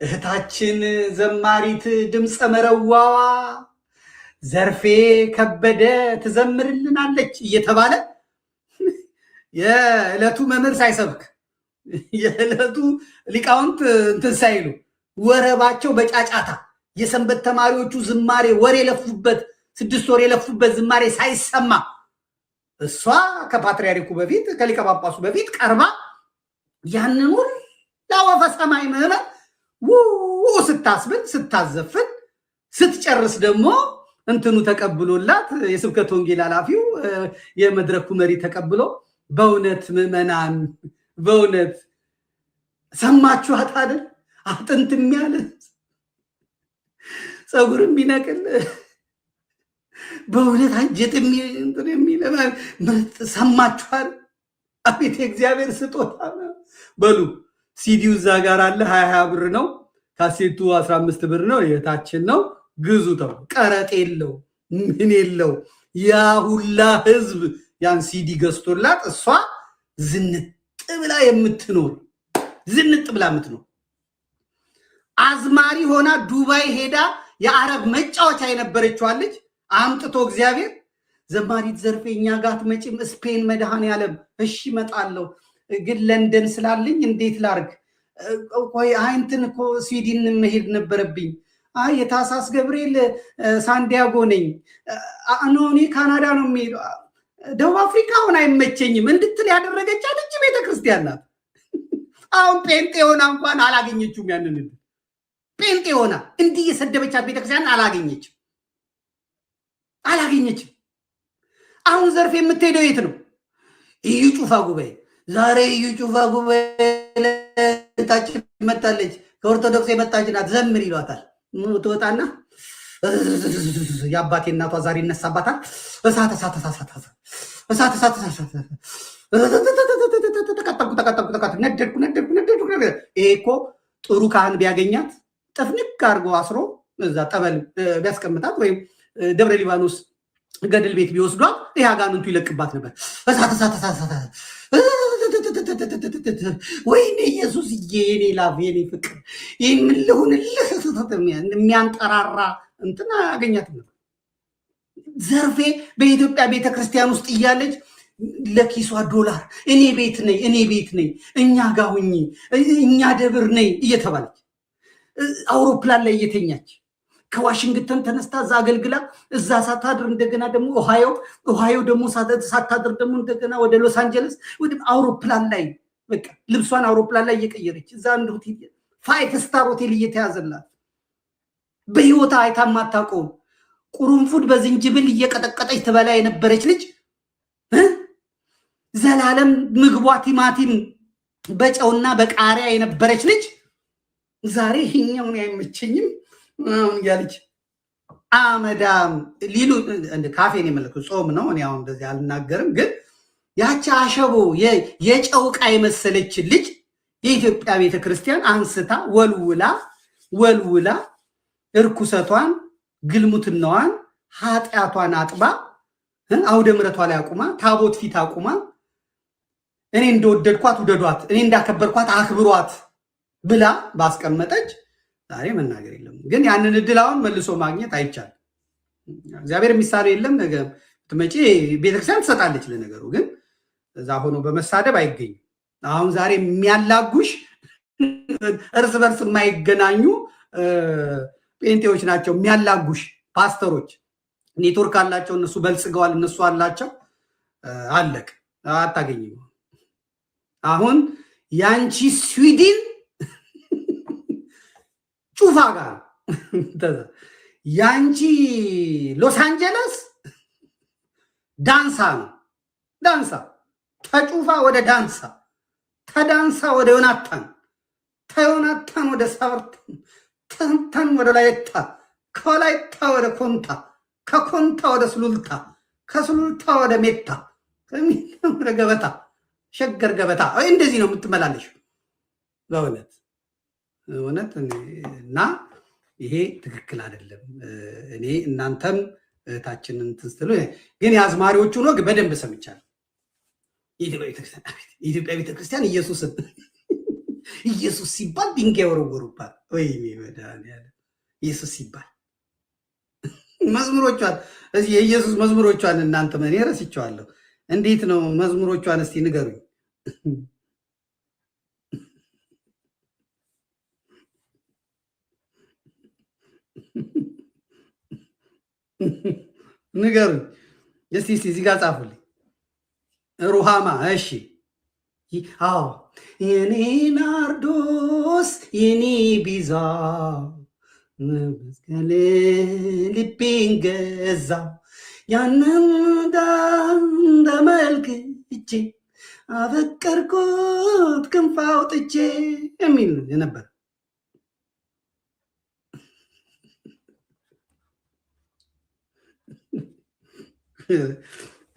እህታችን ዘማሪት ድምፀ መረዋዋ ዘርፌ ከበደ ትዘምርልናለች እየተባለ የዕለቱ መምህር ሳይሰብክ የዕለቱ ሊቃውንት እንትን ሳይሉ ወረባቸው በጫጫታ የሰንበት ተማሪዎቹ ዝማሬ ወር የለፉበት 6 ወር የለፉበት ዝማሬ ሳይሰማ እሷ ከፓትርያርኩ በፊት ከሊቀ ጳጳሱ በፊት ቀርባ ያንን ሁላ ወፈ ሰማይ ምዕመን ስታስብል ስታዘፍን ስትጨርስ ደግሞ እንትኑ ተቀብሎላት የስብከት ወንጌል ኃላፊው የመድረኩ መሪ ተቀብሎ በእውነት ምዕመናን በእውነት ሰማችኋት አይደል? አጥንት የሚያል ፀጉር የሚነቅል በእውነት አንጀት የሚል ሰማችኋት? አቤት የእግዚአብሔር ስጦታ በሉ። ሲዲው እዛ ጋር አለ። 20 ብር ነው። ካሴቱ 15 ብር ነው። የታችን ነው። ግዙ ተው። ቀረጥ የለው ምን የለው። ያ ሁላ ህዝብ ያን ሲዲ ገዝቶላት እሷ ዝንጥ ብላ የምትኖር አዝማሪ ሆና ዱባይ ሄዳ የአረብ መጫወቻ የነበረችዋ ልጅ አምጥቶ እግዚአብሔር ዘማሪት ዘርፌ እኛ ጋር አትመጪም? ስፔን መድኃኔዓለም እሺ እመጣለሁ ግን ለንደን ስላለኝ እንዴት ላርግ? ቆይ እንትን እኮ ስዊድን መሄድ ነበረብኝ። የታሳስ ገብርኤል ሳንዲያጎ ነኝ። እኔ ካናዳ ነው የሚሄደው። ደቡብ አፍሪካ አሁን አይመቸኝም እንድትል ያደረገች አለች ቤተክርስቲያን ናት። አሁን ጴንጤ ሆና እንኳን አላገኘችውም። ያንን ጴንጤ ሆና እንዲህ የሰደበቻት ቤተክርስቲያን አላገኘችም። አሁን ዘርፌ የምትሄደው የት ነው? እዩ ጩፋ ጉባኤ። ዛሬ እዩ ጩፋ ጉባኤ ታችን መጣለች። ከኦርቶዶክስ የመጣች ናት። ዘምር ይሏታል። ትወጣና የአባቴ እናቷ ዛሬ ይነሳባታል። እሳት ነደድኩ። ይሄ እኮ ጥሩ ካህን ቢያገኛት ጥፍንክ አድርጎ አስሮ እዛ ጠበል ቢያስቀምጣት ወይም ደብረ ሊባኖስ ገድል ቤት ቢወስዷት ይህ አጋንንቱ ይለቅባት ነበር። ወይኔ ኢየሱስ የኔ ላፍ የኔ ፍቅር ምን ልሁንልህ የሚያንጠራራ እንትን አገኛትም ነበር። ዘርፌ በኢትዮጵያ ቤተክርስቲያን ውስጥ እያለች ለኪሷ ዶላር እኔ ቤት ነኝ እኛ ጋር ሁኚ እኛ ደብር ነኝ እየተባለች አውሮፕላን ላይ እየተኛች ከዋሽንግተን ተነስታ እዛ አገልግላ እዛ ሳታድር እንደገና ደግሞ ኦሃዮ ደግሞ ሳታድር ደግሞ እንደገና ወደ ሎስ አንጀለስ ወደ አውሮፕላን ላይ በቃ ልብሷን አውሮፕላን ላይ እየቀየረች እዛ አንድ ሆቴል 5 ስታር ሆቴል እየተያዘላት በህይወታ አይታ ማታውቀው ቁርንፉድ በዝንጅብል እየቀጠቀጠች ትበላ የነበረች ልጅ ዘላለም ምግቧ ቲማቲም በጨውና በቃሪያ የነበረች ልጅ ዛሬ ይሄኛውን አይመቸኝም አሁን ያለች አመዳም ሊሉ እንደ ካፌን የመለከው ጾም ነው። እኔ አሁን እንደዚህ አልናገርም፣ ግን ያቺ አሸቦ የጨውቃ የመሰለች ልጅ የኢትዮጵያ ቤተክርስቲያን አንስታ ወልውላ እርኩሰቷን፣ ግልሙትናዋን፣ ኃጢአቷን አጥባ አውደ ምሕረቷ ላይ አቁማ ታቦት ፊት አቁማ እኔ እንደወደድኳት ውደዷት፣ እኔ እንዳከበርኳት አክብሯት ብላ ባስቀመጠች ዛሬ መናገር የለም። ግን ያንን እድል አሁን መልሶ ማግኘት አይቻልም። እግዚአብሔር የሚሳነው የለም። ነገ ትመጪ ቤተክርስቲያን ትሰጣለች። ለነገሩ ግን እዛ ሆኖ በመሳደብ አይገኝም። አሁን ዛሬ የሚያላጉሽ እርስ በርስ የማይገናኙ ጴንጤዎች ናቸው የሚያላጉሽ። ፓስተሮች ኔትወርክ አላቸው፣ እነሱ በልጽገዋል፣ እነሱ አላቸው። አለቅ አታገኝም። አሁን ያንቺ ስዊድን ጩፋ ጋር ያንቺ ሎስ አንጀለስ ዳንሳ ነው። ዳንሳ ተጩፋ ወደ ዳንሳ፣ ተዳንሳ ወደ ዮናታን፣ ተዮናታን ወደ ሳብርታን፣ ተንታን ወደ ላይታ፣ ከላይታ ወደ ኮንታ፣ ከኮንታ ወደ ስሉልታ፣ ከስሉልታ ወደ ሜታ፣ ከሜታ ወደ ገበታ፣ ሸገር ገበታ። እንደዚህ ነው የምትመላለሽ በእውነት እና ይሄ ትክክል አይደለም። እኔ እናንተም እህታችንን ትስትሉ ግን የአዝማሪዎቹን ወግ በደንብ ሰምቻለሁ። የኢትዮጵያ ቤተክርስቲያን ኢየሱስ ሲባል ድንጋይ ወረወሩባት። ወይኔ መድኃኒዓለም ኢየሱስ ሲባል መዝሙሮቿን እዚህ የኢየሱስ መዝሙሮቿን እናንተ ምን ረስቸዋለሁ። እንዴት ነው መዝሙሮቿን እስቲ ንገሩኝ። ንገሩኝ እስቲ እዚህ ጋር ጻፉልኝ። ሩሃማ እሺ። አዎ የኔ ናርዶስ የኔ ቢዛ መስቀል ልቤን ገዛ ያንን እንደመልክቼ አፈቀርኩት ክንፍ አውጥቼ የሚል ነበር።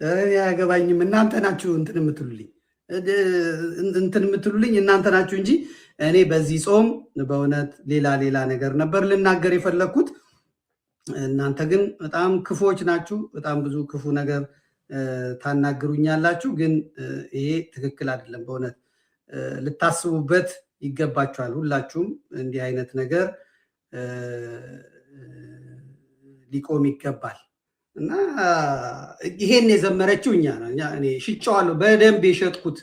አያገባኝም። እናንተ ናችሁ እንትን የምትሉልኝ እናንተ ናችሁ እንጂ እኔ በዚህ ጾም በእውነት ሌላ ነገር ነበር ልናገር የፈለግኩት። እናንተ ግን በጣም ክፉዎች ናችሁ። በጣም ብዙ ክፉ ነገር ታናግሩኛላችሁ። ግን ይሄ ትክክል አይደለም። በእውነት ልታስቡበት ይገባችኋል። ሁላችሁም እንዲህ አይነት ነገር ሊቆም ይገባል። እና ይሄን የዘመረችው እኔ ሽጨዋለሁ። በደንብ የሸጥኩት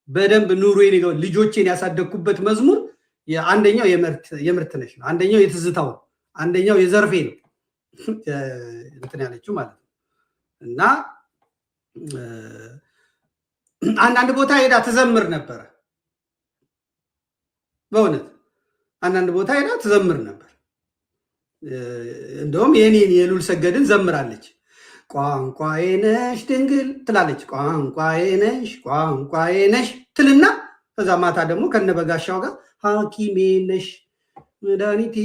በደንብ ኑሮዬን ልጆቼን ያሳደግኩበት መዝሙር አንደኛው የምርትነሽ ነው፣ አንደኛው የትዝታው ነው፣ አንደኛው የዘርፌ ነው እንትን ያለችው ማለት ነው። እና አንዳንድ ቦታ ሄዳ ትዘምር ነበረ። በእውነት አንዳንድ ቦታ ሄዳ ትዘምር ነበር። እንደውም የኔን የሉል ሰገድን ዘምራለች። ቋንቋዬ ነሽ ድንግል ትላለች። ቋንቋዬ ነሽ ትልና ከዛ ማታ ደግሞ ከነበጋሻው ጋር ሐኪሜ ነሽ መድኃኒቴ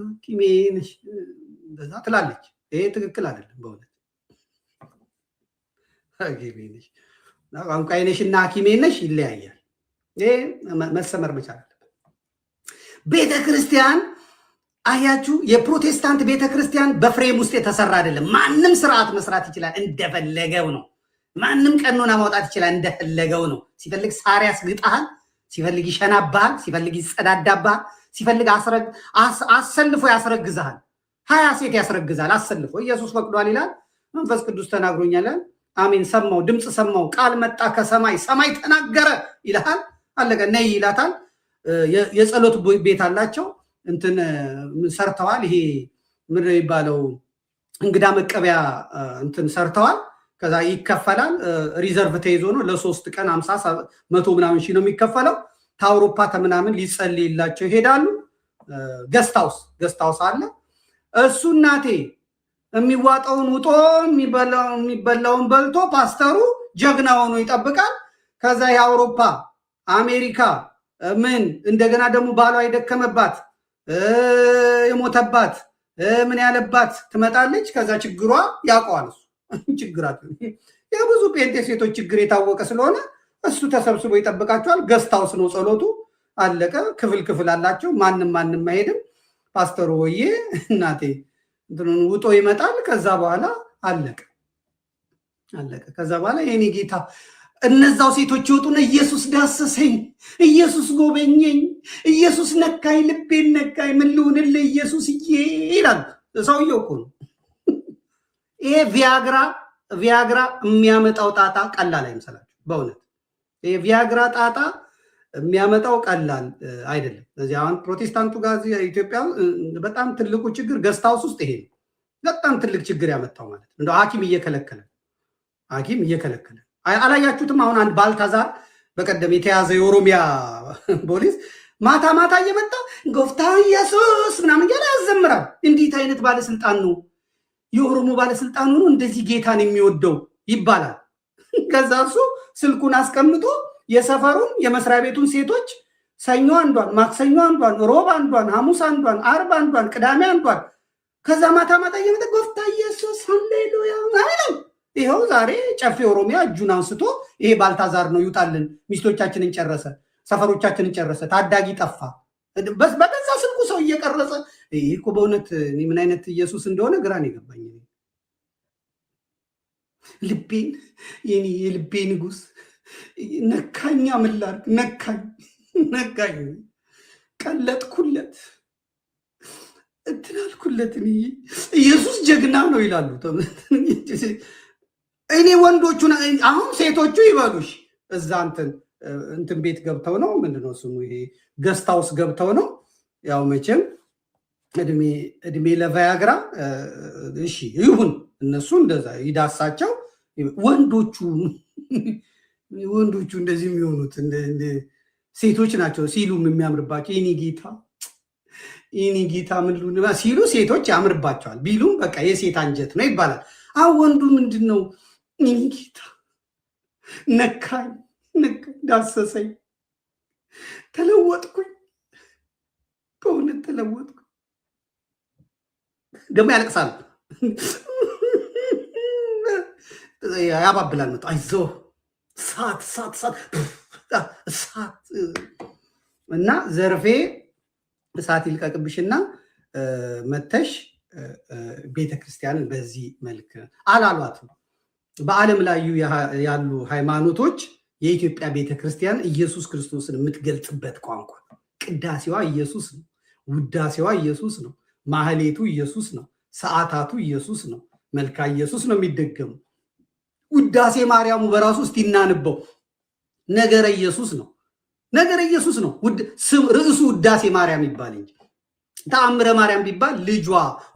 ሐኪሜ ነሽ እንደዛ ትላለች። ይሄ ትክክል አይደለም በእውነት። ሐኪሜ ነሽ ቋንቋዬ ነሽ እና ሐኪሜ ነሽ ይለያያል። ይሄ መሰመር መቻል አለበት። ቤተክርስቲያን አያችሁ፣ የፕሮቴስታንት ቤተክርስቲያን በፍሬም ውስጥ የተሰራ አይደለም። ማንም ስርዓት መስራት ይችላል፣ እንደፈለገው ነው። ማንም ቀኖና ማውጣት ይችላል፣ እንደፈለገው ነው። ሲፈልግ ሳር ያስግጣል፣ ሲፈልግ ይሸናባል፣ ሲፈልግ ይጸዳዳባል፣ ሲፈልግ አሰልፎ ያስረግዛል። 20 ሴት ያስረግዛል አሰልፎ። ኢየሱስ ፈቅዷል ይላል፣ መንፈስ ቅዱስ ተናግሮኛል። አሜን። ሰማው፣ ድምፅ ሰማው፣ ቃል መጣ ከሰማይ፣ ሰማይ ተናገረ ይላል። አለቀ። ነይ ይላታል። የጸሎት ቤት አላቸው። እንትን ሰርተዋል። ይሄ ምን የሚባለው እንግዳ መቀበያ እንትን ሰርተዋል። ከዛ ይከፈላል። ሪዘርቭ ተይዞ ነው ለ3 ቀን 50 100 ምናምን ሺህ ነው የሚከፈለው። ከአውሮፓ ከምናምን ሊጸልይላቸው ይሄዳሉ። ገስታውስ አለ። እሱ እናቴ የሚዋጣውን ውጦ የሚበላውን በልቶ ፓስተሩ ጀግና ሆኖ ይጠብቃል። ከዛ የአውሮፓ አሜሪካ ምን እንደገና ደግሞ ባሏ የደከመባት የሞተባት ምን ያለባት ትመጣለች። ከዛ ችግሯ ያውቀዋል እሱ ችግራት የብዙ ጴንጤ ሴቶች ችግር የታወቀ ስለሆነ እሱ ተሰብስቦ ይጠብቃቸዋል። ገስታውስ ነው ጸሎቱ። አለቀ። ክፍል አላቸው። ማንም አይሄድም። ፓስተሩ ወዬ እናቴ እንትኑን ውጦ ይመጣል። ከዛ በኋላ አለቀ። ከዛ በኋላ የኔ ጌታ እነዛው ሴቶች ይወጡና ኢየሱስ ዳሰሰኝ፣ ኢየሱስ ጎበኘኝ፣ ኢየሱስ ነካኝ፣ ልቤን ነካኝ፣ ምን ልሁንልህ ኢየሱስ ይላል። ሰውየው እኮ ነው። ይሄ ቪያግራ የሚያመጣው ጣጣ ቀላል አይመስላችሁ? በእውነት ይሄ ቪያግራ ጣጣ የሚያመጣው ቀላል አይደለም። ስለዚህ አሁን ፕሮቴስታንቱ ጋር ኢትዮጵያ በጣም ትልቁ ችግር ገስታውስ ውስጥ ይሄ ነው። በጣም ትልቅ ችግር ያመጣው ማለት ነው። እንደው ሐኪም እየከለከለ አላያችሁትም? አሁን አንድ ባልታዛር በቀደም የተያዘ የኦሮሚያ ፖሊስ ማታ እየመጣ ጎፍታ ኢየሱስ ምናምን እያለ ያዘምራል። እንዴት አይነት ባለስልጣን ነው? የኦሮሞ ባለስልጣን ሆኖ እንደዚህ ጌታን የሚወደው ይባላል። ከዛ እሱ ስልኩን አስቀምጦ የሰፈሩን የመስሪያ ቤቱን ሴቶች ሰኞ አንዷን፣ ማክሰኞ አንዷን፣ ሮብ አንዷን፣ ሐሙስ አንዷን፣ አርብ አንዷን፣ ቅዳሜ አንዷን ከዛ ማታ እየመጣ ጎፍታ ኢየሱስ ሃሌሉያ አይደል? ይኸው ዛሬ ጨፌ ኦሮሚያ እጁን አንስቶ ይሄ ባልታዛር ነው ይውጣልን፣ ሚስቶቻችንን ጨረሰ፣ ሰፈሮቻችንን ጨረሰ፣ ታዳጊ ጠፋ። በገዛ ስልኩ ሰው እየቀረጸ ይህ እኮ በእውነት ምን አይነት ኢየሱስ እንደሆነ ግራን የገባኝ። ልቤን የልቤ ንጉስ ነካኛ፣ ምን ላድርግ ነካኝ። ነካኝ፣ ቀለጥኩለት፣ እንትናልኩለት። ኢየሱስ ጀግና ነው ይላሉ። እኔ ወንዶቹን አሁን ሴቶቹ ይበሉሽ እዛ እንትን ቤት ገብተው ነው ምንድነው ስሙ ይሄ ገስታውስ ገብተው ነው ያው መቼም እድሜ ለቫያግራ እሺ ይሁን እነሱ እንደዛ ይዳሳቸው። ወንዶቹ እንደዚህ የሚሆኑት ሴቶች ናቸው ሲሉም የሚያምርባቸው ይኒ ጌታ ምን ሲሉ ሴቶች ያምርባቸዋል ቢሉም በቃ የሴት አንጀት ነው ይባላል። አሁን ወንዱ ምንድን ነው ይኒ ጌታ ነካኝ፣ ዳሰሰኝ፣ ተለወጥኩኝ፣ በእውነት ተለወጥኩኝ። ደግሞ ያለቅሳል፣ ያባብላል። መጣ አይዞህ እሳት እና ዘርፌ እሳት ይልቀቅብሽና መተሽ ቤተክርስቲያንን በዚህ መልክ አላሏትም። በዓለም ላይ ያሉ ሃይማኖቶች የኢትዮጵያ ቤተክርስቲያን ኢየሱስ ክርስቶስን የምትገልጽበት ቋንቋ ቅዳሴዋ ኢየሱስ ነው፣ ውዳሴዋ ኢየሱስ ነው፣ ማህሌቱ ኢየሱስ ነው፣ ሰዓታቱ ኢየሱስ ነው፣ መልካ ኢየሱስ ነው የሚደገሙ። ውዳሴ ማርያሙ በራሱ እስቲ እናንበው ነገረ ኢየሱስ ነው፣ ነገረ ኢየሱስ ነው። ርዕሱ ውዳሴ ማርያም ይባል እንጂ ተአምረ ማርያም ቢባል ልጇ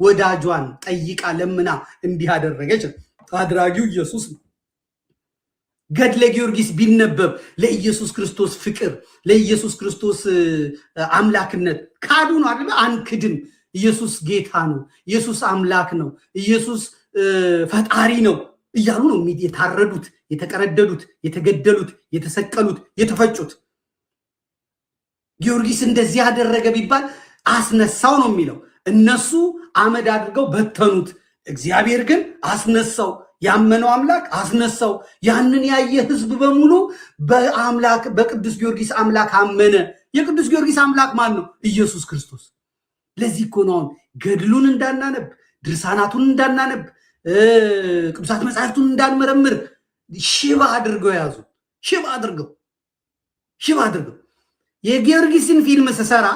ወዳጇን ጠይቃ ለምና እንዲህ አደረገች፣ አድራጊው ኢየሱስ ነው። ገድለ ጊዮርጊስ ቢነበብ ለኢየሱስ ክርስቶስ ፍቅር፣ ለኢየሱስ ክርስቶስ አምላክነት ካዱ ነው አይደል? አንክድም። ኢየሱስ ጌታ ነው፣ ኢየሱስ አምላክ ነው፣ ኢየሱስ ፈጣሪ ነው እያሉ ነው የታረዱት፣ የተቀረደዱት፣ የተገደሉት፣ የተሰቀሉት፣ የተፈጩት። ጊዮርጊስ እንደዚህ ያደረገ ቢባል አስነሳው ነው የሚለው። እነሱ አመድ አድርገው በተኑት፣ እግዚአብሔር ግን አስነሳው። ያመነው አምላክ አስነሳው። ያንን ያየ ህዝብ በሙሉ በአምላክ በቅዱስ ጊዮርጊስ አምላክ አመነ። የቅዱስ ጊዮርጊስ አምላክ ማን ነው? ኢየሱስ ክርስቶስ። ለዚህ እኮ ነው ገድሉን እንዳናነብ፣ ድርሳናቱን እንዳናነብ፣ ቅዱሳት መጻሕፍቱን እንዳንመረምር ሽባ አድርገው ያዙ። ሽባ አድርገው የጊዮርጊስን ፊልም ስሰራ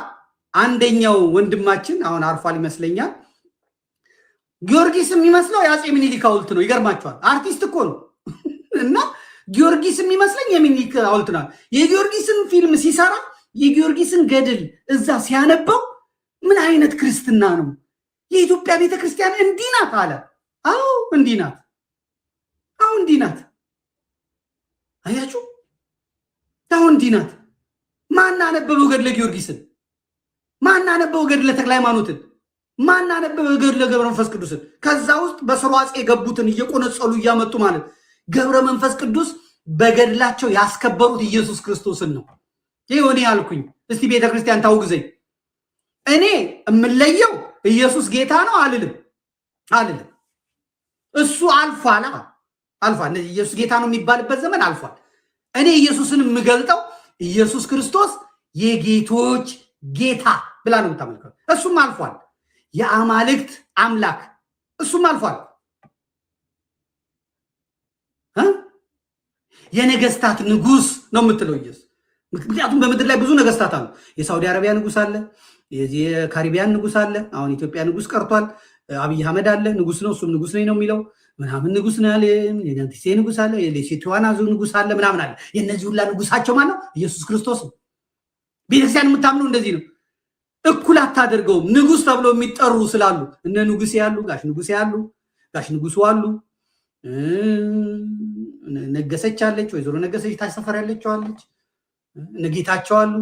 አንደኛው ወንድማችን አሁን አርፏል ይመስለኛል። ጊዮርጊስ የሚመስለው የአፄ ምኒልክ ሐውልት ነው። ይገርማቸዋል። አርቲስት እኮ ነው እና ጊዮርጊስ የሚመስለኝ የሚኒሊክ ሐውልት ነው። የጊዮርጊስን ፊልም ሲሰራ የጊዮርጊስን ገድል እዛ ሲያነበው ምን አይነት ክርስትና ነው? የኢትዮጵያ ቤተክርስቲያን እንዲህ ናት አለ። አዎ እንዲህ ናት። አዎ እንዲህ ናት። አያችሁ? አዎ እንዲህ ናት። ማን አነበበው ገድለ ጊዮርጊስን? ማን አነበበው ገድለ ተክለ ሃይማኖትን? ማን አነበበው ገድለ ገብረ መንፈስ ቅዱስን? ከዛ ውስጥ በስርዓጼ የገቡትን እየቆነጸሉ እያመጡ ማለት ገብረ መንፈስ ቅዱስ በገድላቸው ያስከበሩት ኢየሱስ ክርስቶስን ነው። ይሁን ያልኩኝ እስቲ ቤተክርስቲያን ታውግዘኝ። እኔ የምለየው ኢየሱስ ጌታ ነው አልልም። እሱ አልፏል። እነዚህ ኢየሱስ ጌታ ነው የሚባልበት ዘመን አልፏል። እኔ ኢየሱስን የምገልጠው ኢየሱስ ክርስቶስ የጌቶች ጌታ ብላ ነው የምታመልከው። እሱም አልፏል። የአማልክት አምላክ እሱም አልፏል። የነገስታት ንጉስ ነው የምትለው ኢየሱስ። ምክንያቱም በምድር ላይ ብዙ ነገስታት አሉ። የሳውዲ አረቢያ ንጉስ አለ፣ የካሪቢያን ንጉስ አለ። አሁን ኢትዮጵያ ንጉስ ቀርቷል። አብይ አህመድ አለ፣ ንጉስ ነው። እሱም ንጉስ ነው የሚለው ምናምን ንጉስ ነው ያለ። የነንቲሴ ንጉስ አለ፣ የሌሴቱዋናዙ ንጉስ አለ፣ ምናምን አለ። የነዚህ ሁላ ንጉሳቸው ማን ነው? ኢየሱስ ክርስቶስ ነው። ቤተክርስቲያን የምታምነው እንደዚህ ነው። እኩል አታደርገውም። ንጉስ ተብለው የሚጠሩ ስላሉ እነ ንጉሴ ያሉ፣ ጋሽ ንጉሴ ያሉ፣ ጋሽ ንጉሱ አሉ፣ ነገሰች አለች፣ ወይዘሮ ነገሰች ታች ሰፈር ያለችው አለች፣ ነጌታቸው አሉ፣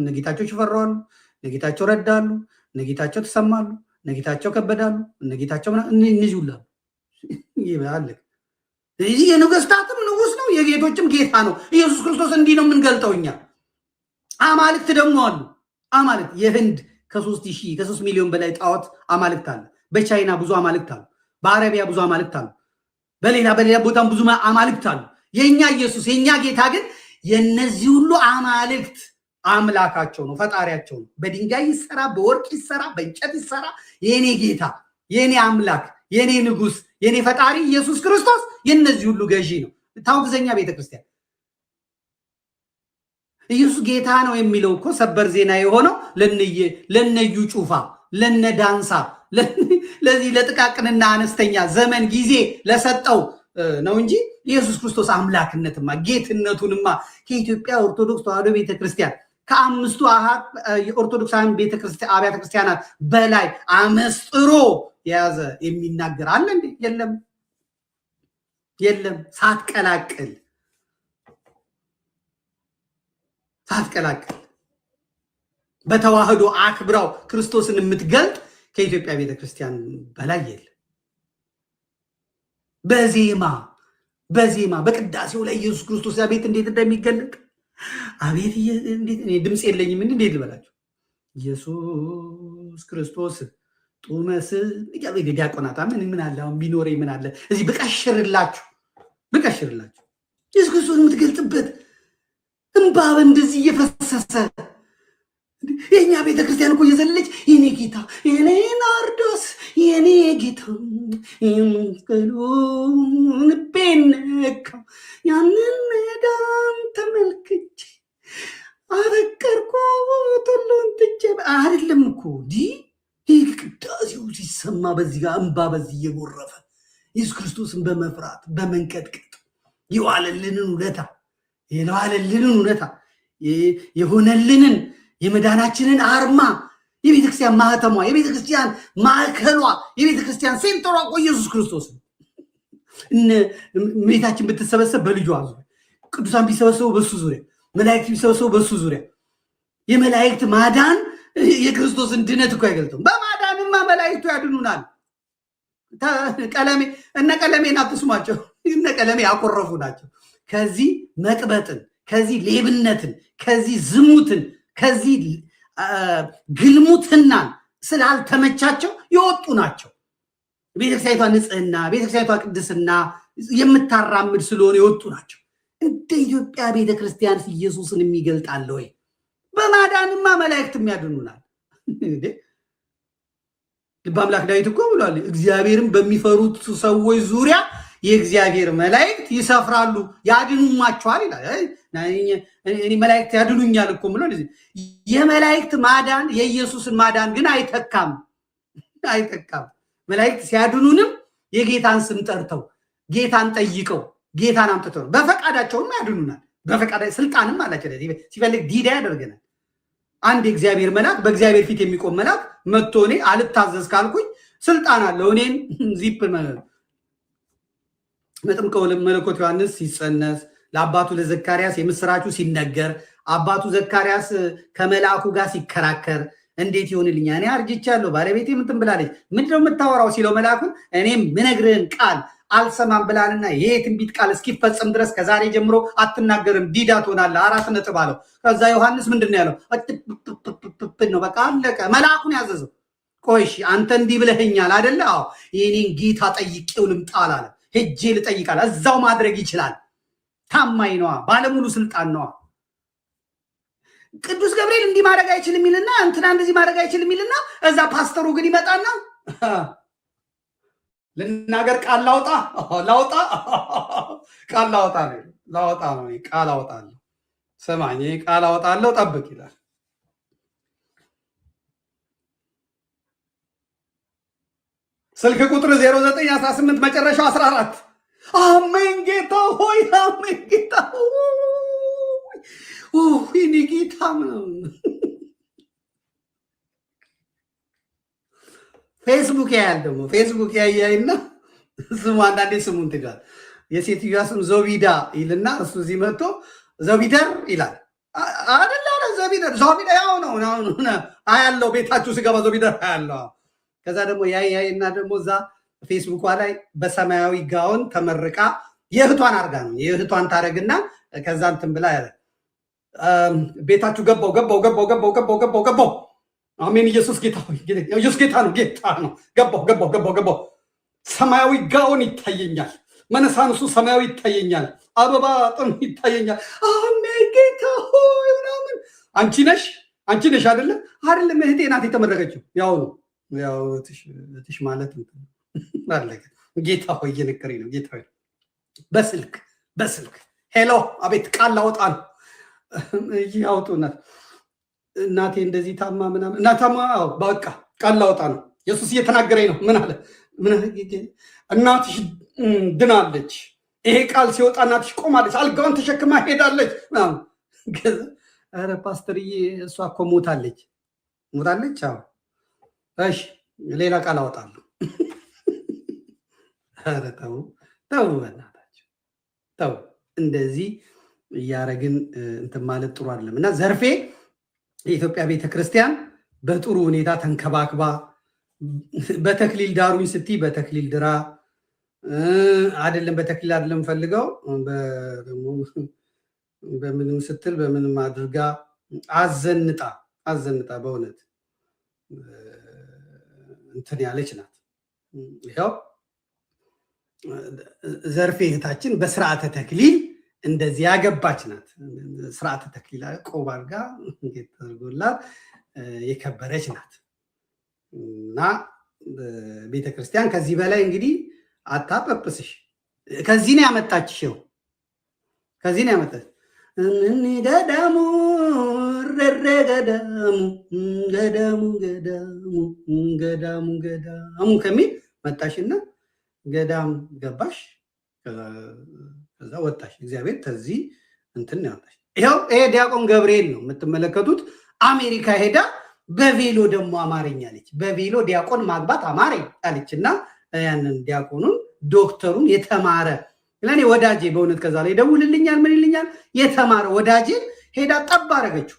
ነጌታቸው ሽፈራው አሉ፣ ነጌታቸው ረዳሉ፣ ነጌታቸው ተሰማሉ፣ ነጌታቸው ከበዳሉ፣ ነጌታቸው እነዚህ ሁላ ይባል። ስለዚህ የነገስታትም ንጉስ ነው፣ የጌቶችም ጌታ ነው። ኢየሱስ ክርስቶስ እንዲህ ነው የምንገልጠው እኛ። አማልክት ደግሞ አሉ። አማልክት የህንድ ከ3 ሚሊዮን በላይ ጣዖት አማልክት አለ። በቻይና ብዙ አማልክት አሉ። በአረቢያ ብዙ አማልክት አሉ። በሌላ ቦታም ብዙ አማልክት አሉ። የኛ ኢየሱስ የኛ ጌታ ግን የነዚህ ሁሉ አማልክት አምላካቸው ነው፣ ፈጣሪያቸው ነው። በድንጋይ ይሰራ፣ በወርቅ ይሰራ፣ በእንጨት ይሰራ፣ የኔ ጌታ፣ የኔ አምላክ፣ የኔ ንጉስ፣ የኔ ፈጣሪ ኢየሱስ ክርስቶስ የነዚህ ሁሉ ገዢ ነው። ታውግዘኛ ቤተክርስቲያን ኢየሱስ ጌታ ነው የሚለው እኮ ሰበር ዜና የሆነው ለነዩ ጩፋ ለነዳንሳ ለዚህ ለጥቃቅንና አነስተኛ ዘመን ጊዜ ለሰጠው ነው እንጂ ኢየሱስ ክርስቶስ አምላክነትማ ጌትነቱንማ ከኢትዮጵያ ኦርቶዶክስ ተዋሕዶ ቤተክርስቲያን ከአምስቱ የኦርቶዶክሳውያን አብያተ ክርስቲያናት በላይ አመስጥሮ የያዘ የሚናገር አለ እንዴ? የለም። ሳትቀላቅል በተዋህዶ አክብራው ክርስቶስን የምትገልጥ ከኢትዮጵያ ቤተክርስቲያን በላይ የለም። በዜማ በቅዳሴው ላይ ኢየሱስ ክርስቶስ አቤት እንዴት እንደሚገለጥ አቤት እንዴት እኔ ድምፅ የለኝም እንዴት ልበላችሁ። ኢየሱስ ክርስቶስ ጡመስ ዲያቆናታ ምን አለ አሁን ቢኖረኝ ምን አለ እዚህ ብቀሽርላችሁ ኢየሱስ ክርስቶስ የምትገልጥበት እንባ እንደዚህ እየፈሰሰ የኛ ቤተክርስቲያን እኮ እየዘለች የኔ ጌታ የኔ ናርዶስ የኔ ጌታ ልቤን ነካው ያንን መዳን ተመልክቼ አፈቀርኩት ሁሉን ትቼ አይደለም እኮ ይህ ቅዳሴው ሲሰማ በዚህ ጋር እንባ በዚህ እየጎረፈ ኢየሱስ ክርስቶስን በመፍራት በመንቀጥቀጥ የዋለልንን ውለታ የሆነልንን የመዳናችንን አርማ የቤተክርስቲያን ማህተሟ የቤተክርስቲያን ማዕከሏ የቤተክርስቲያን ሴንተሯ እኮ ኢየሱስ ክርስቶስ እመቤታችን ብትሰበሰብ በልጇ ዙሪያ ቅዱሳን ቢሰበሰቡ በሱ ዙሪያ መላእክት ቢሰበሰቡ በሱ ዙሪያ የመላእክት ማዳን የክርስቶስን ድነት እኮ አይገልጥም። በማዳንማ መላእክቱ ያድኑናል። እነ ቀለሜን አትስሟቸው። እነ ቀለሜ ያቆረፉ ናቸው። ከዚህ መቅበጥን፣ ከዚህ ሌብነትን፣ ከዚህ ዝሙትን፣ ከዚህ ግልሙትናን ስላልተመቻቸው የወጡ ናቸው። ቤተክርስቲያኒቷ ንጽህና፣ ቤተክርስቲያኒቷ ቅድስና የምታራምድ ስለሆነ የወጡ ናቸው። እንደ ኢትዮጵያ ቤተክርስቲያን ኢየሱስን የሚገልጣለ ወይ? በማዳንማ መላእክት የሚያድኑናል። ልበ አምላክ ዳዊት እኮ ብሏል፣ እግዚአብሔርን በሚፈሩት ሰዎች ዙሪያ የእግዚአብሔር መላእክት ይሰፍራሉ ያድኑማቸዋል ይላል። እኔ መላእክት ያድኑኛል እኮ ብሎ የመላእክት ማዳን የኢየሱስን ማዳን ግን አይተካም። መላእክት ሲያድኑንም የጌታን ስም ጠርተው ጌታን ጠይቀው ጌታን አምጥተው በፈቃዳቸውም ያድኑናል። በፈቃዳ ስልጣንም አላቸው። ሲፈልግ ዲዳ ያደርገናል። አንድ የእግዚአብሔር መልአክ በእግዚአብሔር ፊት የሚቆም መልአክ መጥቶ እኔ አልታዘዝ ካልኩኝ ስልጣን አለው። እኔን ዚፕ መጥምቀ መለኮት ዮሐንስ ሲጸነስ ለአባቱ ለዘካርያስ የምስራቹ ሲነገር አባቱ ዘካርያስ ከመልአኩ ጋር ሲከራከር እንዴት ይሆንልኛ እኔ አርጅቻለሁ ባለቤቴ ምንትን ብላለች ምንድነው የምታወራው ሲለው መልአኩን እኔም ምነግርህን ቃል አልሰማም ብላልና ይሄ ትንቢት ቃል እስኪፈጸም ድረስ ከዛሬ ጀምሮ አትናገርም ዲዳ ትሆናለህ 4 ነጥብ አለው። ከዛ ዮሐንስ ምንድነው ያለው? ነው በቃ አለቀ። መልአኩን ያዘዘው። ቆይሽ አንተ እንዲህ ብለኸኛል አይደለ? አዎ የኔን ጌታ ጠይቄው ልምጣል አለ። ሄጄ ልጠይቃል። እዛው ማድረግ ይችላል። ታማኝ ነዋ፣ ባለሙሉ ስልጣን ነዋ። ቅዱስ ገብርኤል እንዲህ ማድረግ አይችልም ይልና እንትና እንደዚህ ማድረግ አይችልም ይልና እዛ ፓስተሩ ግን ይመጣና ልናገር ቃል ላውጣ ቃል ላውጣ ነው ቃል አውጣለሁ ሰማኝ ቃል አውጣለሁ ጠብቅ ይላል። ስልክ ቁጥር 0918 መጨረሻው 14 አሜን ጌታ ሆይ አሜን ጌታ ሆይ ይህኔ ጌታ ነው። ፌስቡክ ያያል ደግሞ ፌስቡክ ያያይና ስሙ አንዳንዴ ስሙን ትጋል የሴትዮዋ ስም ዞቢዳ ይልና እሱ እዚህ መጥቶ ዞቢደር ይላል አይደል? ዞቢዳ ያው ነው አያለው ቤታችሁ ስገባ ዞቢደር አያለው። ከዛ ደግሞ ያይና ደግሞ እዛ ፌስቡኳ ላይ በሰማያዊ ጋውን ተመርቃ የእህቷን አርጋ ነው የእህቷን ታረግና ከዛ እንትን ብላ ያለ ቤታችሁ ገባው አሜን ኢየሱስ ጌታ ነው ጌታ ነው ገባው ሰማያዊ ጋውን ይታየኛል፣ መነሳንሱ ሰማያዊ ይታየኛል፣ አበባ ጥም ይታየኛል። አሜን ጌታ ሆይ ምናምን አንቺ ነሽ አይደለም እህቴ ናት የተመረቀችው። ያው እህትሽ ማለት አለቀ። ጌታ ሆይ እየነገረኝ ነው። ጌታ ሆይ በስልክ ሄሎ አቤት ቃል ላወጣ ነው ያውጡናት እናቴ እንደዚህ ታማ ምናምን እና ታማ በቃ ቃል ላውጣ ነው ኢየሱስ እየተናገረኝ ነው። ምን አለ እናትሽ ድናለች። ይሄ ቃል ሲወጣ እናትሽ ቆማለች፣ አልጋዋን ተሸክማ ሄዳለች። ኧረ ፓስተርዬ እሷ እኮ ሞታለች። አዎ እሺ ሌላ ቃል አወጣለሁ። ኧረ ተው በእናታችሁ ተው። እንደዚህ እያረግን እንትን ማለት ጥሩ አይደለም እና ዘርፌ የኢትዮጵያ ቤተክርስቲያን በጥሩ ሁኔታ ተንከባክባ በተክሊል ዳሩኝ ስትይ በተክሊል ድራ አይደለም በተክሊል አይደለም ፈልገው በምንም ስትል በምንም አድርጋ አዘንጣ በእውነት እንትን ያለች ናት። ይኸው ዘርፌ እህታችን በስርዓተ ተክሊል እንደዚህ ያገባች ናት። ስርዓተ ተክሊል ቆብ አድርጋ ተደርጎላት የከበረች ናት እና ቤተክርስቲያን ከዚህ በላይ እንግዲህ አታጠጵስሽ። ከዚህ ነው ያመጣችሽው። ከዚህ ነው ያመጣች ገዳሙ ገዳሙ ከሚል መጣሽና ገዳም ገባሽ፣ ከዛ ወጣሽ። እግዚአብሔር ከዚህ እንትን ያወጣሽ። ይኸው ይሄ ዲያቆን ገብርኤል ነው የምትመለከቱት። አሜሪካ ሄዳ በቬሎ ደግሞ አማረኝ አለች። በቬሎ ዲያቆን ማግባት አማረኝ አለች እና ያንን ዲያቆኑን ዶክተሩን የተማረ ለኔ ወዳጄ በእውነት ከዛ ላይ ደውልልኛል፣ ምን ይልኛል፣ የተማረ ወዳጄን ሄዳ ጠብ አረገችው፣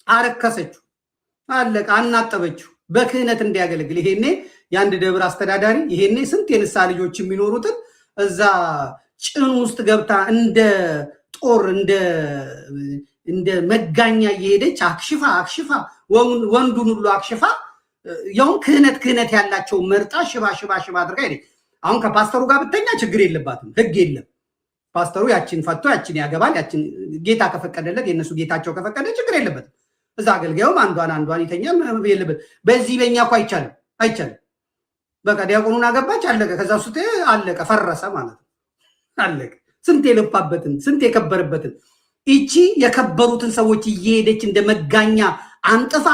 አረከሰችው፣ አለቀ፣ አናጠበችው በክህነት እንዲያገለግል። ይሄኔ የአንድ ደብር አስተዳዳሪ ይሄኔ ስንት የንሳ ልጆች የሚኖሩትን እዛ ጭኑ ውስጥ ገብታ እንደ ጦር እንደ መጋኛ እየሄደች አክሽፋ ወንዱን ሁሉ አክሽፋ ያውን ክህነት ያላቸው መርጣ ሽባ አድርጋ ሄደች። አሁን ከፓስተሩ ጋር ብተኛ ችግር የለባትም፣ ህግ የለም። ፓስተሩ ያችን ፈቶ ያችን ያገባል። ያችን ጌታ ከፈቀደለት የነሱ ጌታቸው ከፈቀደ ችግር የለበትም። እዛ አገልጋዩም አንዷን ይተኛል የለበት። በዚህ በእኛ እኮ አይቻልም። በቃ ዲያቆኑን አገባች፣ አለቀ። ከዛ ውስጥ አለቀ፣ ፈረሰ ማለት ነው። አለቀ። ስንት የለፋበትን ስንት የከበረበትን ይቺ የከበሩትን ሰዎች እየሄደች እንደ መጋኛ አንጥፋ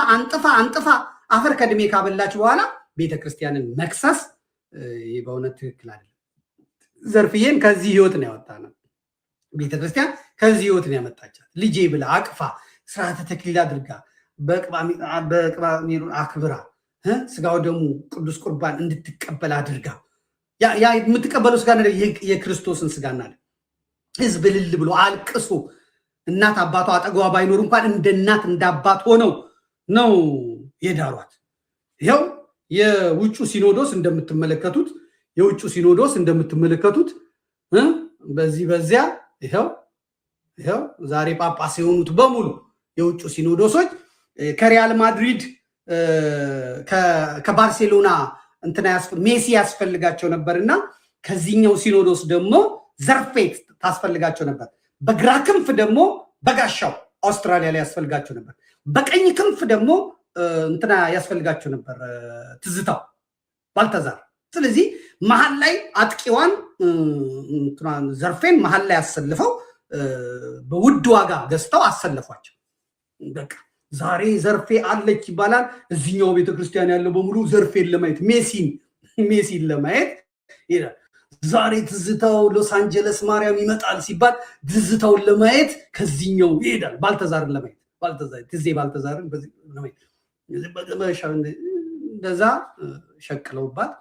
አፈር ከድሜ ካበላች በኋላ ቤተክርስቲያንን መክሰስ ይህ በእውነት ትክክል አይደለም። ዘርፍዬን ከዚህ ህይወት ነው ያወጣነው። ቤተክርስቲያን ከዚህ ህይወት ነው ያመጣቻት። ልጄ ብላ አቅፋ ስርዓተ ተክሊል አድርጋ በቅባሜሩን አክብራ ስጋው ደግሞ ቅዱስ ቁርባን እንድትቀበል አድርጋ ያ የምትቀበለው ስጋ የክርስቶስን ስጋና ህዝብ ልል ብሎ አልቅሶ እናት አባቷ አጠገቧ ባይኖሩ እንኳን እንደ እናት እንደ አባት ሆነው ነው የዳሯት። ይኸው የውጩ ሲኖዶስ እንደምትመለከቱት በዚያ ይኸው ዛሬ ጳጳስ የሆኑት በሙሉ የውጩ ሲኖዶሶች ከሪያል ማድሪድ ከባርሴሎና ሜሲ ያስፈልጋቸው ነበርና ከዚህኛው ሲኖዶስ ደግሞ ዘርፌ ታስፈልጋቸው ነበር። በግራ ክንፍ ደግሞ በጋሻው አውስትራሊያ ላይ ያስፈልጋቸው ነበር። በቀኝ ክንፍ ደግሞ እንትና ያስፈልጋቸው ነበር ትዝታው ባልተዛር። ስለዚህ መሀል ላይ አጥቂዋን ዘርፌን መሀል ላይ አሰልፈው በውድ ዋጋ ገዝተው አሰለፏቸው። በቃ ዛሬ ዘርፌ አለች ይባላል። እዚህኛው ቤተክርስቲያን ያለው በሙሉ ዘርፌን ለማየት ሜሲን ለማየት ይላል። ዛሬ ትዝታው ሎስ አንጀለስ ማርያም ይመጣል ሲባል ትዝታውን ለማየት ከዚህኛው ይሄዳል። ባልተዛርን ለማየት ባልተዛርን ለማየት እንደዛ ሸቅለውባት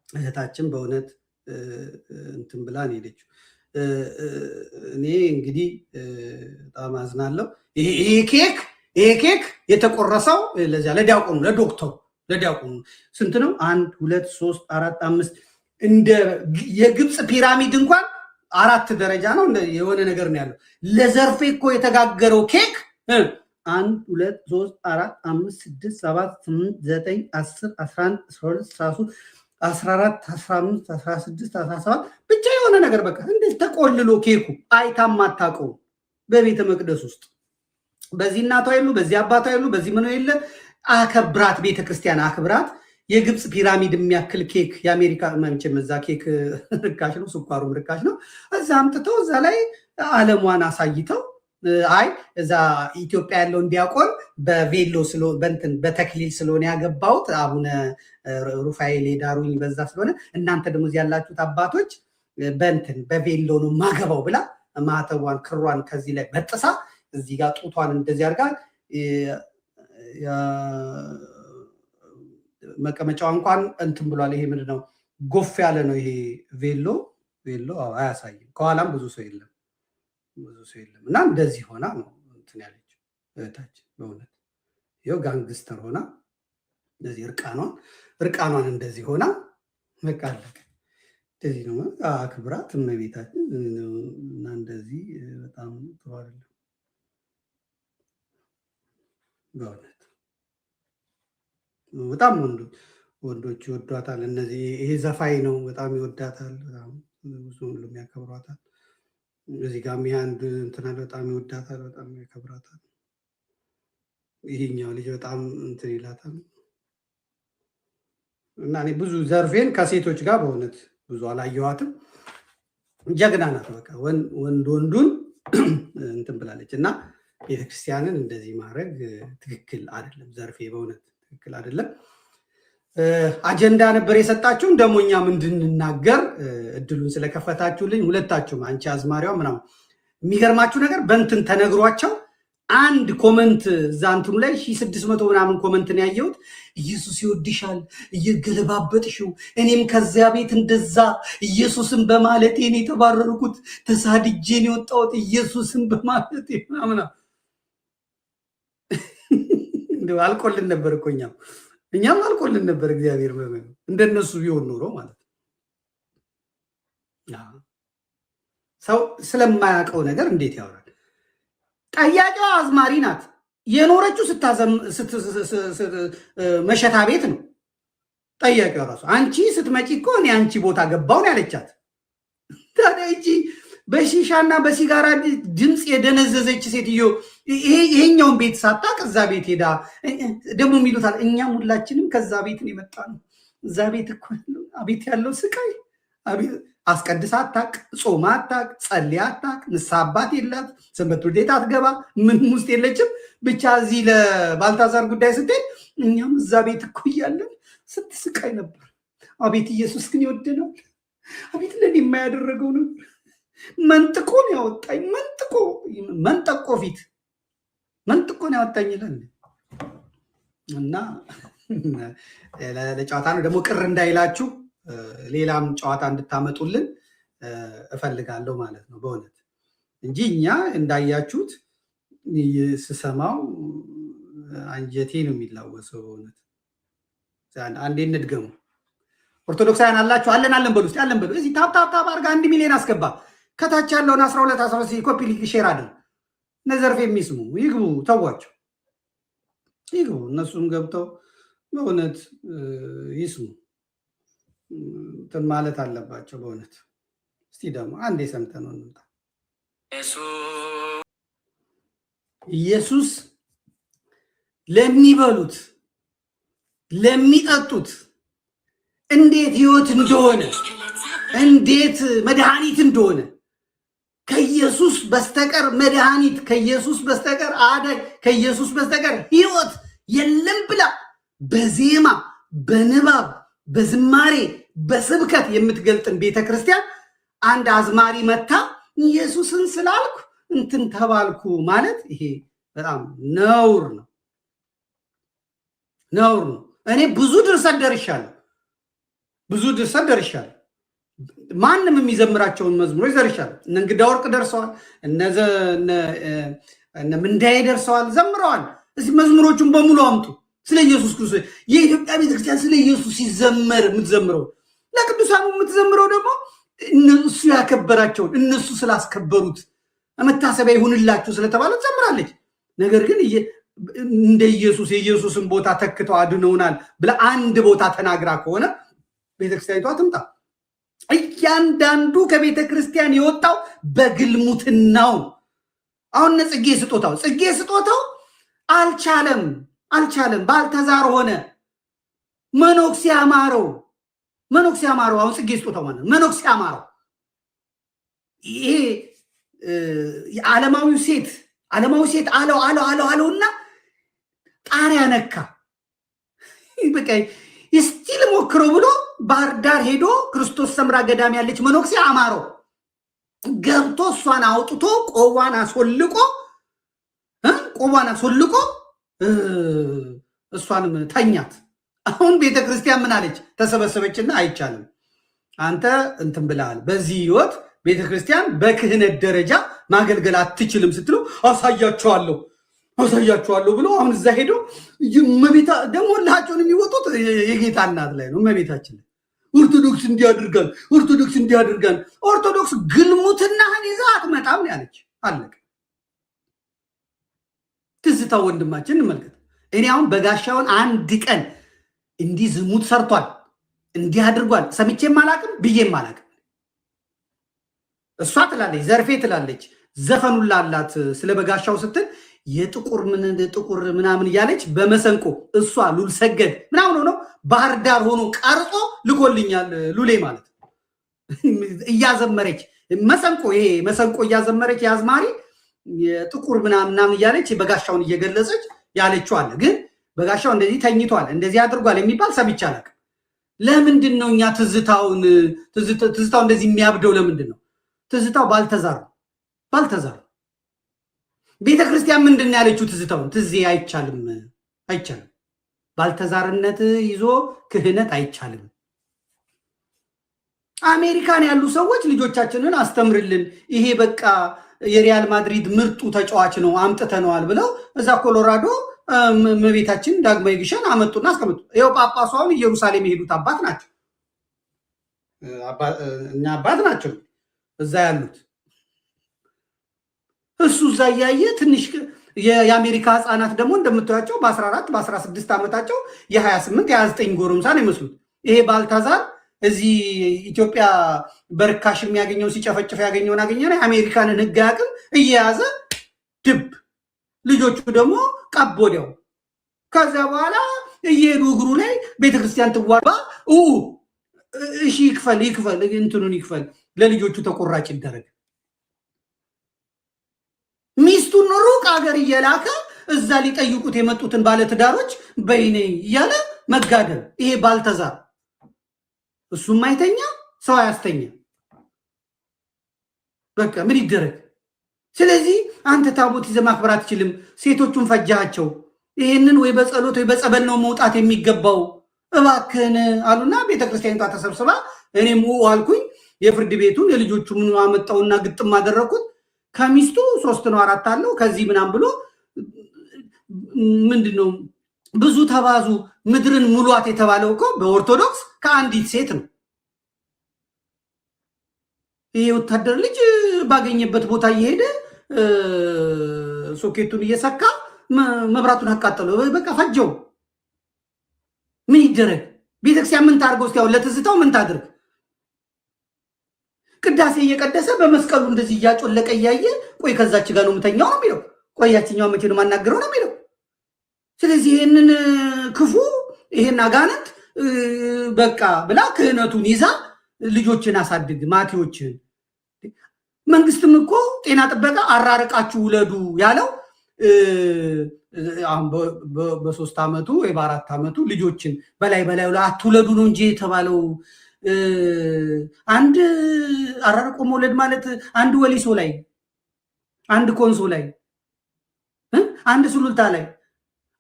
እህታችን በእውነት እንትን ብላ ነው ሄደችው። እኔ እንግዲህ በጣም አዝናለሁ። ይሄ ኬክ የተቆረሰው ለዚያ ለዲያቆኑ ለዲያቆኑ ስንት ነው? 1 2 3 4 5 እንደ የግብፅ ፒራሚድ እንኳን 4 ደረጃ ነው የሆነ ነገር ነው ያለው። ለዘርፌ እኮ የተጋገረው ኬክ 1 2 3 4 5 6 7 8 9 10 11 12 13 14 15 16 17 ብቻ የሆነ ነገር በቃ እንዴት ተቆልሎ ኬኩ አይታም አታውቀው። በቤተ መቅደስ ውስጥ በዚህ እናቷ የሉ በዚህ አባቷ የሉ በዚህ ምን የለ አከብራት። ቤተክርስቲያን አክብራት። የግብፅ ፒራሚድ የሚያክል ኬክ የአሜሪካ መቼም እዛ ኬክ ርካሽ ነው፣ ስኳሩም ርካሽ ነው። እዛ አምጥተው እዛ ላይ ዓለሟን አሳይተው አይ እዛ ኢትዮጵያ ያለውን ዲያቆን በቬሎ በእንትን በተክሊል ስለሆነ ያገባሁት አቡነ ሩፋኤል ዳሩኝ በዛ ስለሆነ እናንተ ደግሞ እዚህ ያላችሁት አባቶች በእንትን በቬሎ ነው ማገባው ብላ ማተቧን ክሯን ከዚህ ላይ በጥሳ እዚህ ጋር ጡቷን እንደዚህ አድርጋ መቀመጫዋ እንኳን እንትን ብሏል። ይሄ ምንድነው ጎፍ ያለ ነው ይሄ ቬሎ አያሳይም። ከኋላም ብዙ ሰው የለም እና እንደዚህ ሆና ነው እንትን ያለችው እህታችን። በእውነት ይኸው ጋንግስተር ሆና እንደዚህ እርቃኗን እንደዚህ ሆና በቃ አለቀ። እንደዚህ ነው አክብራት እመቤታችን እና እንደዚህ በጣም ጥሩ አይደለም በእውነት በጣም ወንዶች ይወዷታል። እነዚህ ይሄ ዘፋኝ ነው በጣም ይወዳታል። በጣም ብዙ ሁሉም ያከብሯታል። እዚህ ጋር አንድ እንትና በጣም ይወዳታል፣ በጣም ያከብራታል። ይሄኛው ልጅ በጣም እንትን ይላታል እና እኔ ብዙ ዘርፌን ከሴቶች ጋር በእውነት ብዙ አላየኋትም። ጀግና ናት። በቃ ወንዱን እንትን ብላለች እና ቤተክርስቲያንን እንደዚህ ማድረግ ትክክል አይደለም። ዘርፌ በእውነት ትክክል አይደለም። አጀንዳ ነበር የሰጣችሁን ደግሞ እኛም እንድንናገር እድሉን ስለከፈታችሁልኝ ሁለታችሁም አንቺ አዝማሪዋ ምናምን የሚገርማችሁ ነገር በእንትን ተነግሯቸው አንድ ኮመንት እዛ እንትኑ ላይ 1600 ምናምን ኮመንት ነው ያየሁት። ኢየሱስ ይወድሻል እየገለባበጥሽው እኔም ከዚያ ቤት እንደዛ ኢየሱስን በማለቴ ነው የተባረርኩት ተሳድጄ ነው የወጣሁት ኢየሱስን በማለቴ ምናምን እንደው አልቆልን ነበር እኮ እኛም አልቆልን ነበር። እግዚአብሔር በመን እንደነሱ ቢሆን ኖሮ ማለት ነው። ሰው ስለማያውቀው ነገር እንዴት ያወራል? ጠያቂዋ አዝማሪ ናት። የኖረችው መሸታ ቤት ነው። ጠያቂዋ ራሱ አንቺ ስትመጪ እኮ እኔ አንቺ ቦታ ገባውን ያለቻት። ታዲያ እቺ በሺሻና በሲጋራ ድምፅ የደነዘዘች ሴትዮ ይሄኛውን ቤት ሳታውቅ እዛ ቤት ሄዳ ደግሞ የሚሉታል። እኛም ሁላችንም ከዛ ቤት ነው የመጣ ነው። እዛ ቤት እኮ አቤት ያለው ስቃይ! አቤት አስቀድሳ አታውቅ፣ ጾማ አታውቅ፣ ጸልያ አታውቅ፣ ንስሐ አባት የላት፣ ሰንበት ቤት አትገባ፣ ምንም ውስጥ የለችም። ብቻ እዚህ ለባልታዛር ጉዳይ ስትሄድ እኛም እዛ ቤት እኮ እያለን ስትስቃይ ነበር። አቤት ኢየሱስ ግን ይወደናል። አቤት ለኔ የማያደረገው ነው። መንጥቆን ያወጣኝ መንጠቆ ፊት መንጥቆን ያወጣኝ ይላል እና ለጨዋታ ነው ደግሞ ቅር እንዳይላችሁ ሌላም ጨዋታ እንድታመጡልን እፈልጋለሁ ማለት ነው በእውነት እንጂ እኛ እንዳያችሁት ስሰማው አንጀቴ ነው የሚላወሰው በእውነት። አንዴ እንድገሙ። ኦርቶዶክሳውያን አላችሁ አለን በሉ እስቲ አለን በሉ። እዚህ ታፕ አድርጋ 1 ሚሊዮን አስገባ። ከታች ያለውን 12 ኮፒ ሊንክ ሼር አድርግ። ነዘርፍ የሚስሙ ይግቡ፣ ተዋቸው ይግቡ። እነሱም ገብተው በእውነት ይስሙ እንትን ማለት አለባቸው በእውነት። እስቲ ደግሞ አንዴ ሰምተን ነው እንምጣ። ኢየሱስ ለሚበሉት ለሚጠጡት እንዴት ሕይወት እንደሆነ እንዴት መድኃኒት እንደሆነ ከኢየሱስ በስተቀር መድኃኒት ከኢየሱስ በስተቀር አዳኝ ከኢየሱስ በስተቀር ሕይወት የለም ብላ በዜማ በንባብ በዝማሬ በስብከት የምትገልጥን ቤተክርስቲያን አንድ አዝማሪ መታ ኢየሱስን ስላልኩ እንትን ተባልኩ ማለት ይሄ በጣም ነውር ነው። እኔ ብዙ ድርሰት ደርሻለሁ። ማንም የሚዘምራቸውን መዝሙሮች ደርሻለሁ። እነ እንግዳ ወርቅ ደርሰዋል፣ እነ ምንዳዬ ደርሰዋል፣ ዘምረዋል። እዚህ መዝሙሮቹን በሙሉ አምጡ። ስለ ኢየሱስ ክርስቶስ የኢትዮጵያ ቤተክርስቲያን ስለ ኢየሱስ ሲዘመር የምትዘምረው ለቅዱሳኑ የምትዘምረው ደግሞ እነሱ ያከበራቸውን እነሱ ስላስከበሩት መታሰቢያ ይሁንላችሁ ስለተባለ ትዘምራለች። ነገር ግን እንደ ኢየሱስ የኢየሱስን ቦታ ተክተው አድነውናል ብለ አንድ ቦታ ተናግራ ከሆነ ቤተክርስቲያኒቷ ትምጣ። እያንዳንዱ ከቤተክርስቲያን የወጣው በግልሙትናው። አሁን ጽጌ ስጦታው አልቻለም። ባልተዛር ሆነ። መኖክሴ አማረው። አሁን ጽጌ ስጦታው ማለት መኖክሴ አማረው። ይሄ የዓለማዊው ሴት ዓለማዊ ሴት አለውና ጣሪያ ነካ። በቃ እስቲል ሞክሮ ብሎ ባህር ዳር ሄዶ ክርስቶስ ሰምራ ገዳም ያለች መኖክሴ አማረው ገብቶ እሷን አውጥቶ ቆዋን አስወልቆ እሷንም ተኛት። አሁን ቤተክርስቲያን ምን አለች? ተሰበሰበችና አይቻልም አንተ እንትን ብለሃል፣ በዚህ ህይወት ቤተክርስቲያን በክህነት ደረጃ ማገልገል አትችልም ስትሉ አሳያቸዋለሁ ብሎ አሁን እዛ ሄዶ መቤታ ደግሞ ሁላቸውን የሚወጡት የጌታ እናት ላይ ነው። መቤታችን ኦርቶዶክስ እንዲያደርጋል ኦርቶዶክስ ግልሙትናህን ይዛ አትመጣም ያለች አለቀ። ትዝታው ወንድማችን እንመልከት። እኔ አሁን በጋሻውን አንድ ቀን እንዲህ ዝሙት ሰርቷል እንዲህ አድርጓል ሰምቼም አላቅም ብዬም አላቅም። እሷ ትላለች ዘርፌ ትላለች ዘፈኑን ላላት ስለ በጋሻው ስትል የጥቁር ምናምን እያለች በመሰንቆ እሷ ሉል ሰገድ ምናምን ሆኖ ባህር ዳር ሆኖ ቀርጾ ልኮልኛል። ሉሌ ማለት እያዘመረች መሰንቆ እያዘመረች ያዝማሪ የጥቁር ምናምን እያለች በጋሻውን እየገለጸች ያለችው አለ። ግን በጋሻው እንደዚህ ተኝቷል እንደዚህ አድርጓል የሚባል ሰምቼ አላቅም። ለምንድን ነው እኛ ትዝታው እንደዚህ የሚያብደው? ለምንድን ነው ትዝታው ባልተዛር ቤተክርስቲያን ምንድን ያለችው? ትዝታውን ትዝ አይቻልም ባልተዛርነት ይዞ ክህነት አይቻልም። አሜሪካን ያሉ ሰዎች ልጆቻችንን አስተምርልን፣ ይሄ በቃ የሪያል ማድሪድ ምርጡ ተጫዋች ነው አምጥተነዋል ብለው እዛ ኮሎራዶ መቤታችን ዳግማዊ ግሸን አመጡና አስቀምጡ። ይኸው ጳጳሱ አሁን ኢየሩሳሌም የሄዱት አባት ናቸው እዛ ያሉት። እሱ እዛ እያየ ትንሽ የአሜሪካ ህፃናት ደግሞ እንደምታያቸው በ14 በ16 ዓመታቸው የ28 የ29 ጎረምሳ ነው ይመስሉት። ይሄ ባልታዛር እዚህ ኢትዮጵያ በርካሽ የሚያገኘው ሲጨፈጭፍ ያገኘውን አገኘ። አሜሪካንን ህግ አያውቅም እየያዘ ድብ ልጆቹ ደግሞ ቀቦዲያው። ከዚያ በኋላ እየሄዱ እግሩ ላይ ቤተክርስቲያን ትዋባ እሺ ይክፈል እንትኑን ይክፈል፣ ለልጆቹ ተቆራጭ ይደረግ። ሚስቱን ሩቅ ሀገር እየላከ እዛ ሊጠይቁት የመጡትን ባለትዳሮች በይኔ እያለ መጋደል። ይሄ ባልተዛር እሱም አይተኛ ሰው አያስተኛ። በቃ ምን ይደረግ? ስለዚህ አንተ ታቦት ይዘህ ማክበር አትችልም። ሴቶቹን ፈጃቸው። ይሄንን ወይ በጸሎት ወይ በጸበል ነው መውጣት የሚገባው እባክህን አሉና ቤተክርስቲያኒቷ ተሰብስባ እኔም አልኩኝ። የፍርድ ቤቱን የልጆቹ ምን አመጣውና ግጥም አደረኩት። ከሚስቱ 3 ነው 4 አለው ከዚህ ምናምን ብሎ ምንድነው ብዙ ተባዙ ምድርን ሙሏት የተባለው እኮ በኦርቶዶክስ ከአንዲት ሴት ነው። ይሄ ወታደር ልጅ ባገኘበት ቦታ እየሄደ ሶኬቱን እየሰካ መብራቱን አቃጠለው። በቃ ፈጀው። ምን ይደረግ? ቤተክርስቲያን ምን ታርገው? እስኪ አሁን ለትዝታው ምን ታድርግ? ቅዳሴ እየቀደሰ በመስቀሉ እንደዚህ እያጮለቀ እያየ ቆይ ከዛች ጋር ነው የምተኛው ነው የሚለው። ቆያችኛው መቼ ነው ማናገረው ነው የሚለው። ስለዚህ ይሄንን ክፉ ይሄን አጋንንት በቃ ብላ ክህነቱን ይዛ ልጆችን አሳድግ ማቴዎችን። መንግስትም እኮ ጤና ጥበቃ አራርቃችሁ ውለዱ ያለው አሁን በ3 ዓመቱ ወይ በ4 ዓመቱ ልጆችን በላይ አትውለዱ ነው እንጂ የተባለው። አንድ አራርቆ መውለድ ማለት አንድ ወሊሶ ላይ፣ አንድ ኮንሶ ላይ፣ አንድ ሱሉልታ ላይ፣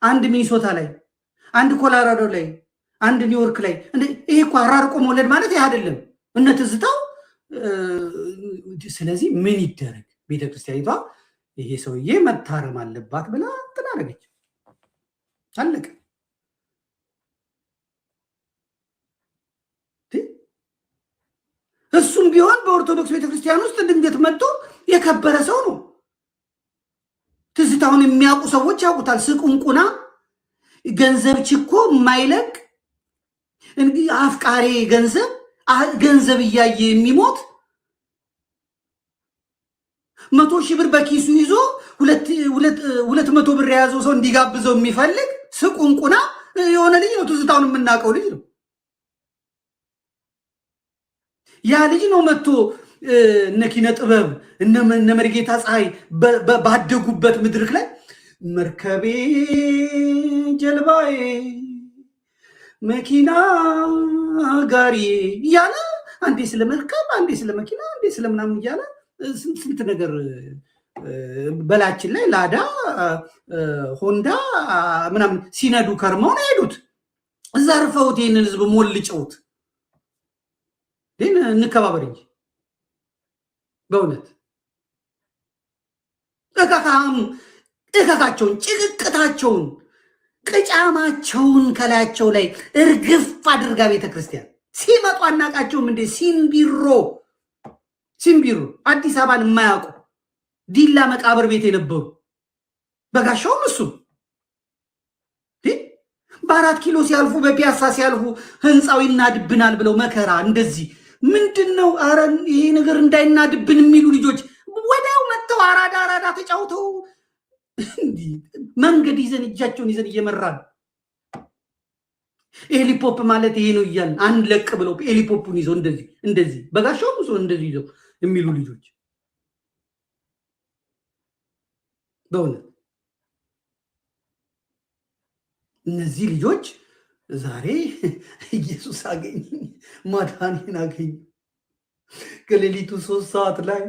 አንድ ሚኒሶታ ላይ፣ አንድ ኮሎራዶ ላይ፣ አንድ ኒውዮርክ ላይ። ይሄ እኮ አራርቆ መውለድ ማለት ይሄ አይደለም እነ ትዝታው። ስለዚህ ምን ይደረግ? ቤተክርስቲያኒቷ ይሄ ሰውዬ መታረም አለባት ብላ ተናረገች። አለቀ። እሱም ቢሆን በኦርቶዶክስ ቤተክርስቲያን ውስጥ ድንገት መጥቶ የከበረ ሰው ነው። ትዝታውን የሚያውቁ ሰዎች ያውቁታል። ስቁንቁና ገንዘብ ችኮ የማይለቅ አፍቃሪ ገንዘብ እያየ የሚሞት 100,000 ብር በኪሱ ይዞ 200 ብር የያዘው ሰው እንዲጋብዘው የሚፈልግ ስቁንቁና የሆነ ልጅ ነው። ትዝታውን የምናውቀው ልጅ ነው። ያ ልጅ ነው መጥቶ እነ ኪነ ጥበብ እነ መርጌታ ፀሐይ ባደጉበት ምድርክ ላይ መርከቤ ጀልባዬ መኪና ጋሪ እያለ አንዴ ስለ መርከብ አንዴ ስለ መኪና አንዴ ስለ ምናምን እያለ ስንት ነገር በላችን ላይ ላዳ ሆንዳ ምናምን ሲነዱ ከርመው ነው ሄዱት። ዘርፈውት ይህንን ህዝብ ሞልጨውት ግን እንከባበር እንጂ በእውነት እከካቸውን ጭቅቅታቸውን ቅጫማቸውን ከላያቸው ላይ እርግፍ አድርጋ ቤተክርስቲያን ሲመጡ አናቃቸውም እንዴ? ሲምቢሮ አዲስ አበባን የማያውቁ ዲላ መቃብር ቤት የነበሩ በጋሻውም እሱ በ4 ኪሎ ሲያልፉ በፒያሳ ሲያልፉ ህንፃው ይናድብናል ብለው መከራ እንደዚህ ምንድነው? አረ ይሄ ነገር እንዳይናድብን የሚሉ ልጆች ወዲያው መጥተው አራዳ ተጫውተው መንገድ ይዘን እጃቸውን ይዘን እየመራን ኤሊፖፕ ማለት ይሄ ነው እያልን አንድ ለቅ ብለው ኤሊፖፑን ይዘው እንደዚህ በጋሻው ሰው እንደዚህ ይዘው የሚሉ ልጆች በእውነት እነዚህ ልጆች ዛሬ ኢየሱስ አገኝ ማዳኔን አገኝ ከሌሊቱ 3 ሰዓት ላይ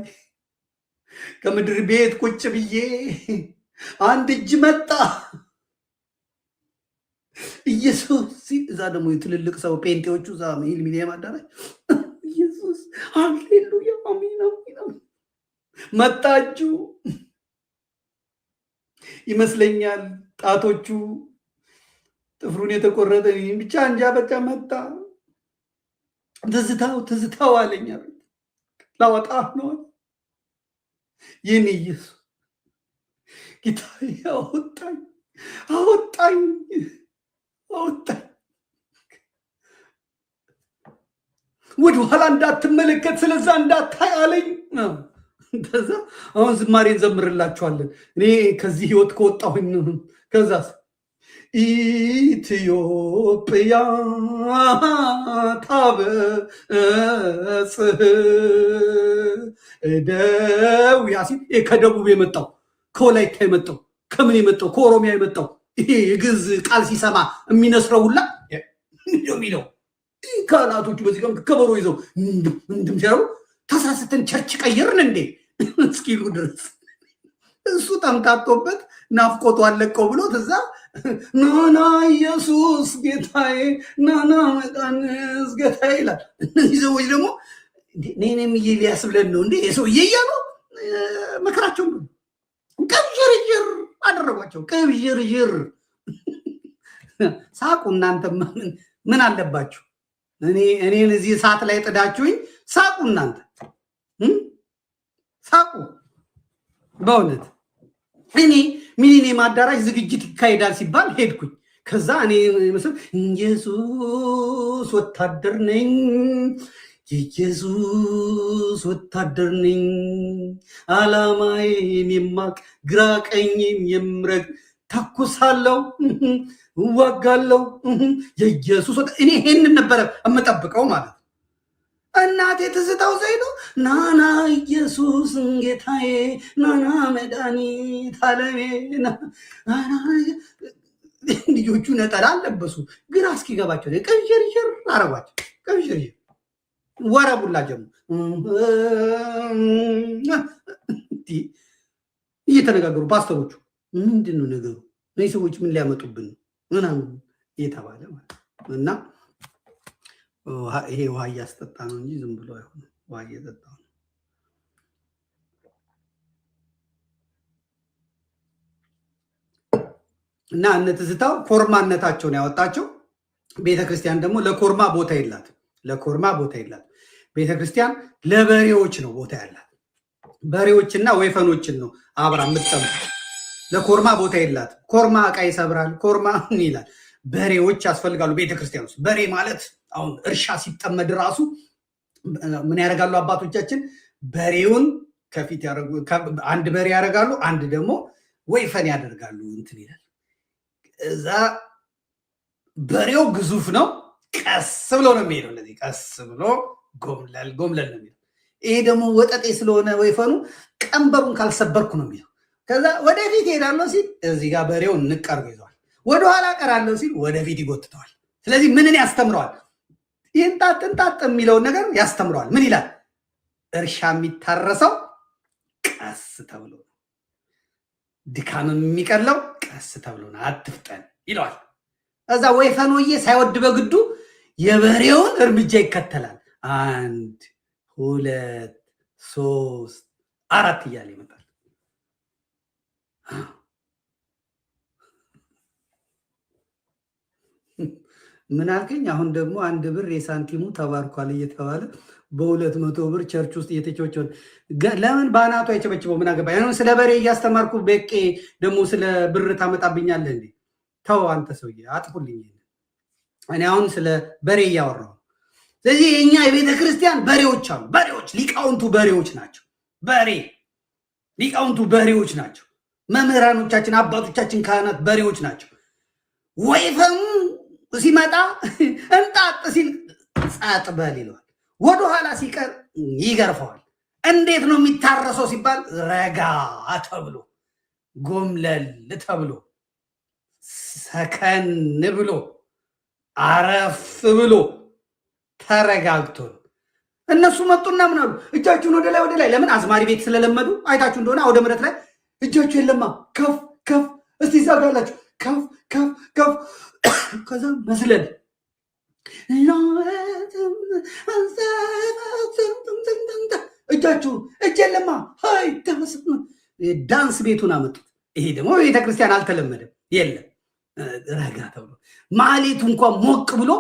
ከምድር ቤት ቁጭ ብዬ አንድ እጅ መጣ ኢየሱስ እዛ ደግሞ የትልልቅ ሰው ጴንጤዎቹ እዛ ሚሊኒየም አዳራሽ ኢየሱስ ሃሌሉያ አሜን መጣችሁ ይመስለኛል ጣቶቹ ጥፍሩን የተቆረጠ ብቻ እንጃ በቃ መጣ ትዝታው አለኛ ላወጣ ነው የኔ ኢየሱስ ጌታዬ አወጣኝ ወደ ኋላ እንዳትመለከት ስለዛ እንዳታይ አለኝ። ከዛ አሁን ዝማሬን ዘምርላችኋለን። እኔ ከዚህ ህይወት ከወጣሁኝ ከዛ ኢትዮጵያ ታበጽሕ እደዊያ ሲል ከደቡብ የመጣው ከወላይታ የመጣው ከምን የመጣው ከኦሮሚያ የመጣው ይሄ የግዕዝ ቃል ሲሰማ የሚነስረው ሁላ የሚለው ካህናቶቹ በዚህ ጋር ከበሮ ይዘው እንደምሻው ተሳስተን ቸርች ቀየርን እንዴ እስኪሉ ድረስ እሱ ተምታቶበት ናፍቆቱ አለቀው ብሎ ተዛ ናና ኢየሱስ ጌታዬ ናና መጣንስ ጌታዬ ይላል። እነዚህ ሰዎች ደግሞ እኔም ሊያስብለን ነው እንዴ የሰውዬ እያሉ መከራቸውን ቅብዥርዥር አደረጓቸው። ቅብዥርዥር ሳቁ። እናንተ ምን አለባችሁ? እኔን እዚህ ሰዓት ላይ ጥዳችሁኝ ሳቁ። እናንተ ሳቁ። በእውነት እኔ ሚሊኒየም አዳራሽ ዝግጅት ይካሄዳል ሲባል ሄድኩኝ። ከዛ እኔ መስል ኢየሱስ ወታደር ነኝ የኢየሱስ ወታደር ነኝ አላማዬን የማቅ ግራ ቀኝም የምረግ ተኩሳለሁ እዋጋለሁ የኢየሱስ እኔ ይሄንን ነበረ የምጠብቀው ማለት ነው። እናቴ ትዝታው ዘይዶ ናና ኢየሱስ ጌታዬ ናና መድኃኒት ዓለሜ ልጆቹ ነጠላ አለበሱ። ግራ እስኪገባቸው ቅብዥርዥር አረጓቸው። ቅብዥርዥር ወረቡላ ጀምሩ እየተነጋገሩ ፓስተሮቹ ምንድን ነው ነገሩ? እነዚህ ሰዎች ምን ሊያመጡብን ምናምን እየተባለ ማለት እና ይሄ ውሃ እያስጠጣ ነው እንጂ ዝም ብሎ አይሆንም። ውሃ እየጠጣ ነው። እና እነ ትዝታው ኮርማነታቸውን ያወጣቸው። ቤተክርስቲያን ደግሞ ለኮርማ ቦታ የላትም። ለኮርማ ቦታ የላትም። ቤተክርስቲያን ለበሬዎች ነው ቦታ ያላት። በሬዎችና ወይፈኖችን ነው አብራ የምትጠምቀው። ለኮርማ ቦታ የላትም። ኮርማ ዕቃ ይሰብራል። ኮርማ ይላል። በሬዎች ያስፈልጋሉ ቤተክርስቲያን ውስጥ። በሬ ማለት አሁን እርሻ ሲጠመድ ራሱ ምን ያደርጋሉ አባቶቻችን? በሬውን ከፊት አንድ በሬ ያደርጋሉ፣ አንድ ደግሞ ወይፈን ያደርጋሉ። እንትን ይላል። እዛ በሬው ግዙፍ ነው፣ ቀስ ብሎ ነው የሚሄደው። እንደዚህ ቀስ ብሎ ጎምለል ነው የሚሄደው። ይሄ ደግሞ ወጠጤ ስለሆነ ወይፈኑ ቀንበሩን ካልሰበርኩ ነው የሚለው። ከዛ ወደፊት ሄዳለሁ ሲል እዚህ ጋር በሬውን ንቀርጎ ይዘዋል። ወደኋላ ቀራለሁ ሲል ወደፊት ይጎትተዋል። ስለዚህ ምንን ያስተምረዋል? ይህን ጣጥ የሚለውን ነገር ያስተምረዋል። ምን ይላል? እርሻ የሚታረሰው ቀስ ተብሎ ነው፣ ድካምም የሚቀለው ቀስ ተብሎ ነው፣ አትፍጠን ይለዋል። እዛ ወይፈኖዬ ሳይወድ በግዱ የበሬውን እርምጃ ይከተላል። 1 2 3 4 እያለ ይመጣል። ምን አልከኝ? አሁን ደግሞ 1 ብር የሳንቲሙ ተባርኳል እየተባለ በ200 ብር ቸርች ውስጥ እየተቸወቸ ለምን በአናቱ አይቸበችበው? ምን አገባ? ስለ በሬ እያስተማርኩ በቄ ደግሞ ስለ ብር ታመጣብኛለህ እንዴ? ተው አንተ ሰውዬ፣ አጥፉልኝ። እኔ አሁን ስለ በሬ እያወራሁ። ስለዚህ የኛ የቤተ ክርስቲያን በሬዎች አሉ። በሬዎች ሊቃውንቱ በሬዎች ናቸው። በሬ ሊቃውንቱ በሬዎች ናቸው። መምህራኖቻችን፣ አባቶቻችን ካህናት በሬዎች ናቸው። ወይፈኑ ሲመጣ እንጣጥ ሲል ጸጥ በል ይለዋል። ወደኋላ ሲቀር ይገርፈዋል። እንዴት ነው የሚታረሰው ሲባል ረጋ ተብሎ፣ ጎምለል ተብሎ፣ ሰከን ብሎ፣ አረፍ ብሎ ተረጋግቶ ነው። እነሱ መጡና ምን አሉ? እጃችሁን ወደ ላይ ወደ ላይ። ለምን? አዝማሪ ቤት ስለለመዱ። አይታችሁ እንደሆነ አውደ ምሕረት ላይ እጃችሁ የለማ ከፍ ከፍ፣ እስቲ እዛ ጋር ያላችሁ ከፍ ከፍ ከፍ፣ ከዛ መስለል እጃችሁ እጅ የለማ ሀይ ዳንስ ቤቱን አመጡት። ይሄ ደግሞ ቤተክርስቲያን አልተለመደም። የለም ረጋ ተብሎ ማሌቱ እንኳን ሞቅ ብሎ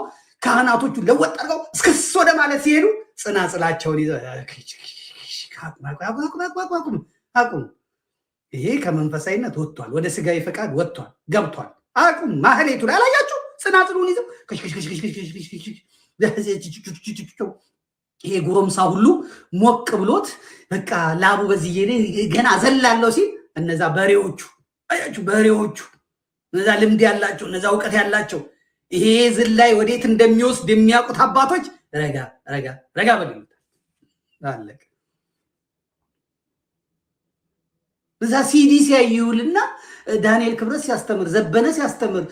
ካህናቶቹ ለወጥ አድርገው እስክስ ወደ ማለት ሲሄዱ ጽናጽላቸውን ይዘው አቁም። ይሄ ከመንፈሳዊነት ወጥቷል፣ ወደ ስጋዊ ፈቃድ ወጥቷል፣ ገብቷል። አቁም። ማህሌቱ ላይ አላያችሁ? ጽናጽሉን ይዘው ይሄ ጎረምሳ ሁሉ ሞቅ ብሎት በቃ ላቡ በዚህ ገና ዘላለው ሲል እነዛ በሬዎቹ አያችሁ፣ በሬዎቹ እነዛ ልምድ ያላቸው እነዛ እውቀት ያላቸው ይሄ ዝላይ ወዴት እንደሚወስድ የሚያውቁት አባቶች ረጋ ረጋ ረጋ በሉት። አለቀ። እዛ ሲዲ ሲያይውልና ዳንኤል ክብረት ሲያስተምር፣ ዘበነ ሲያስተምር፣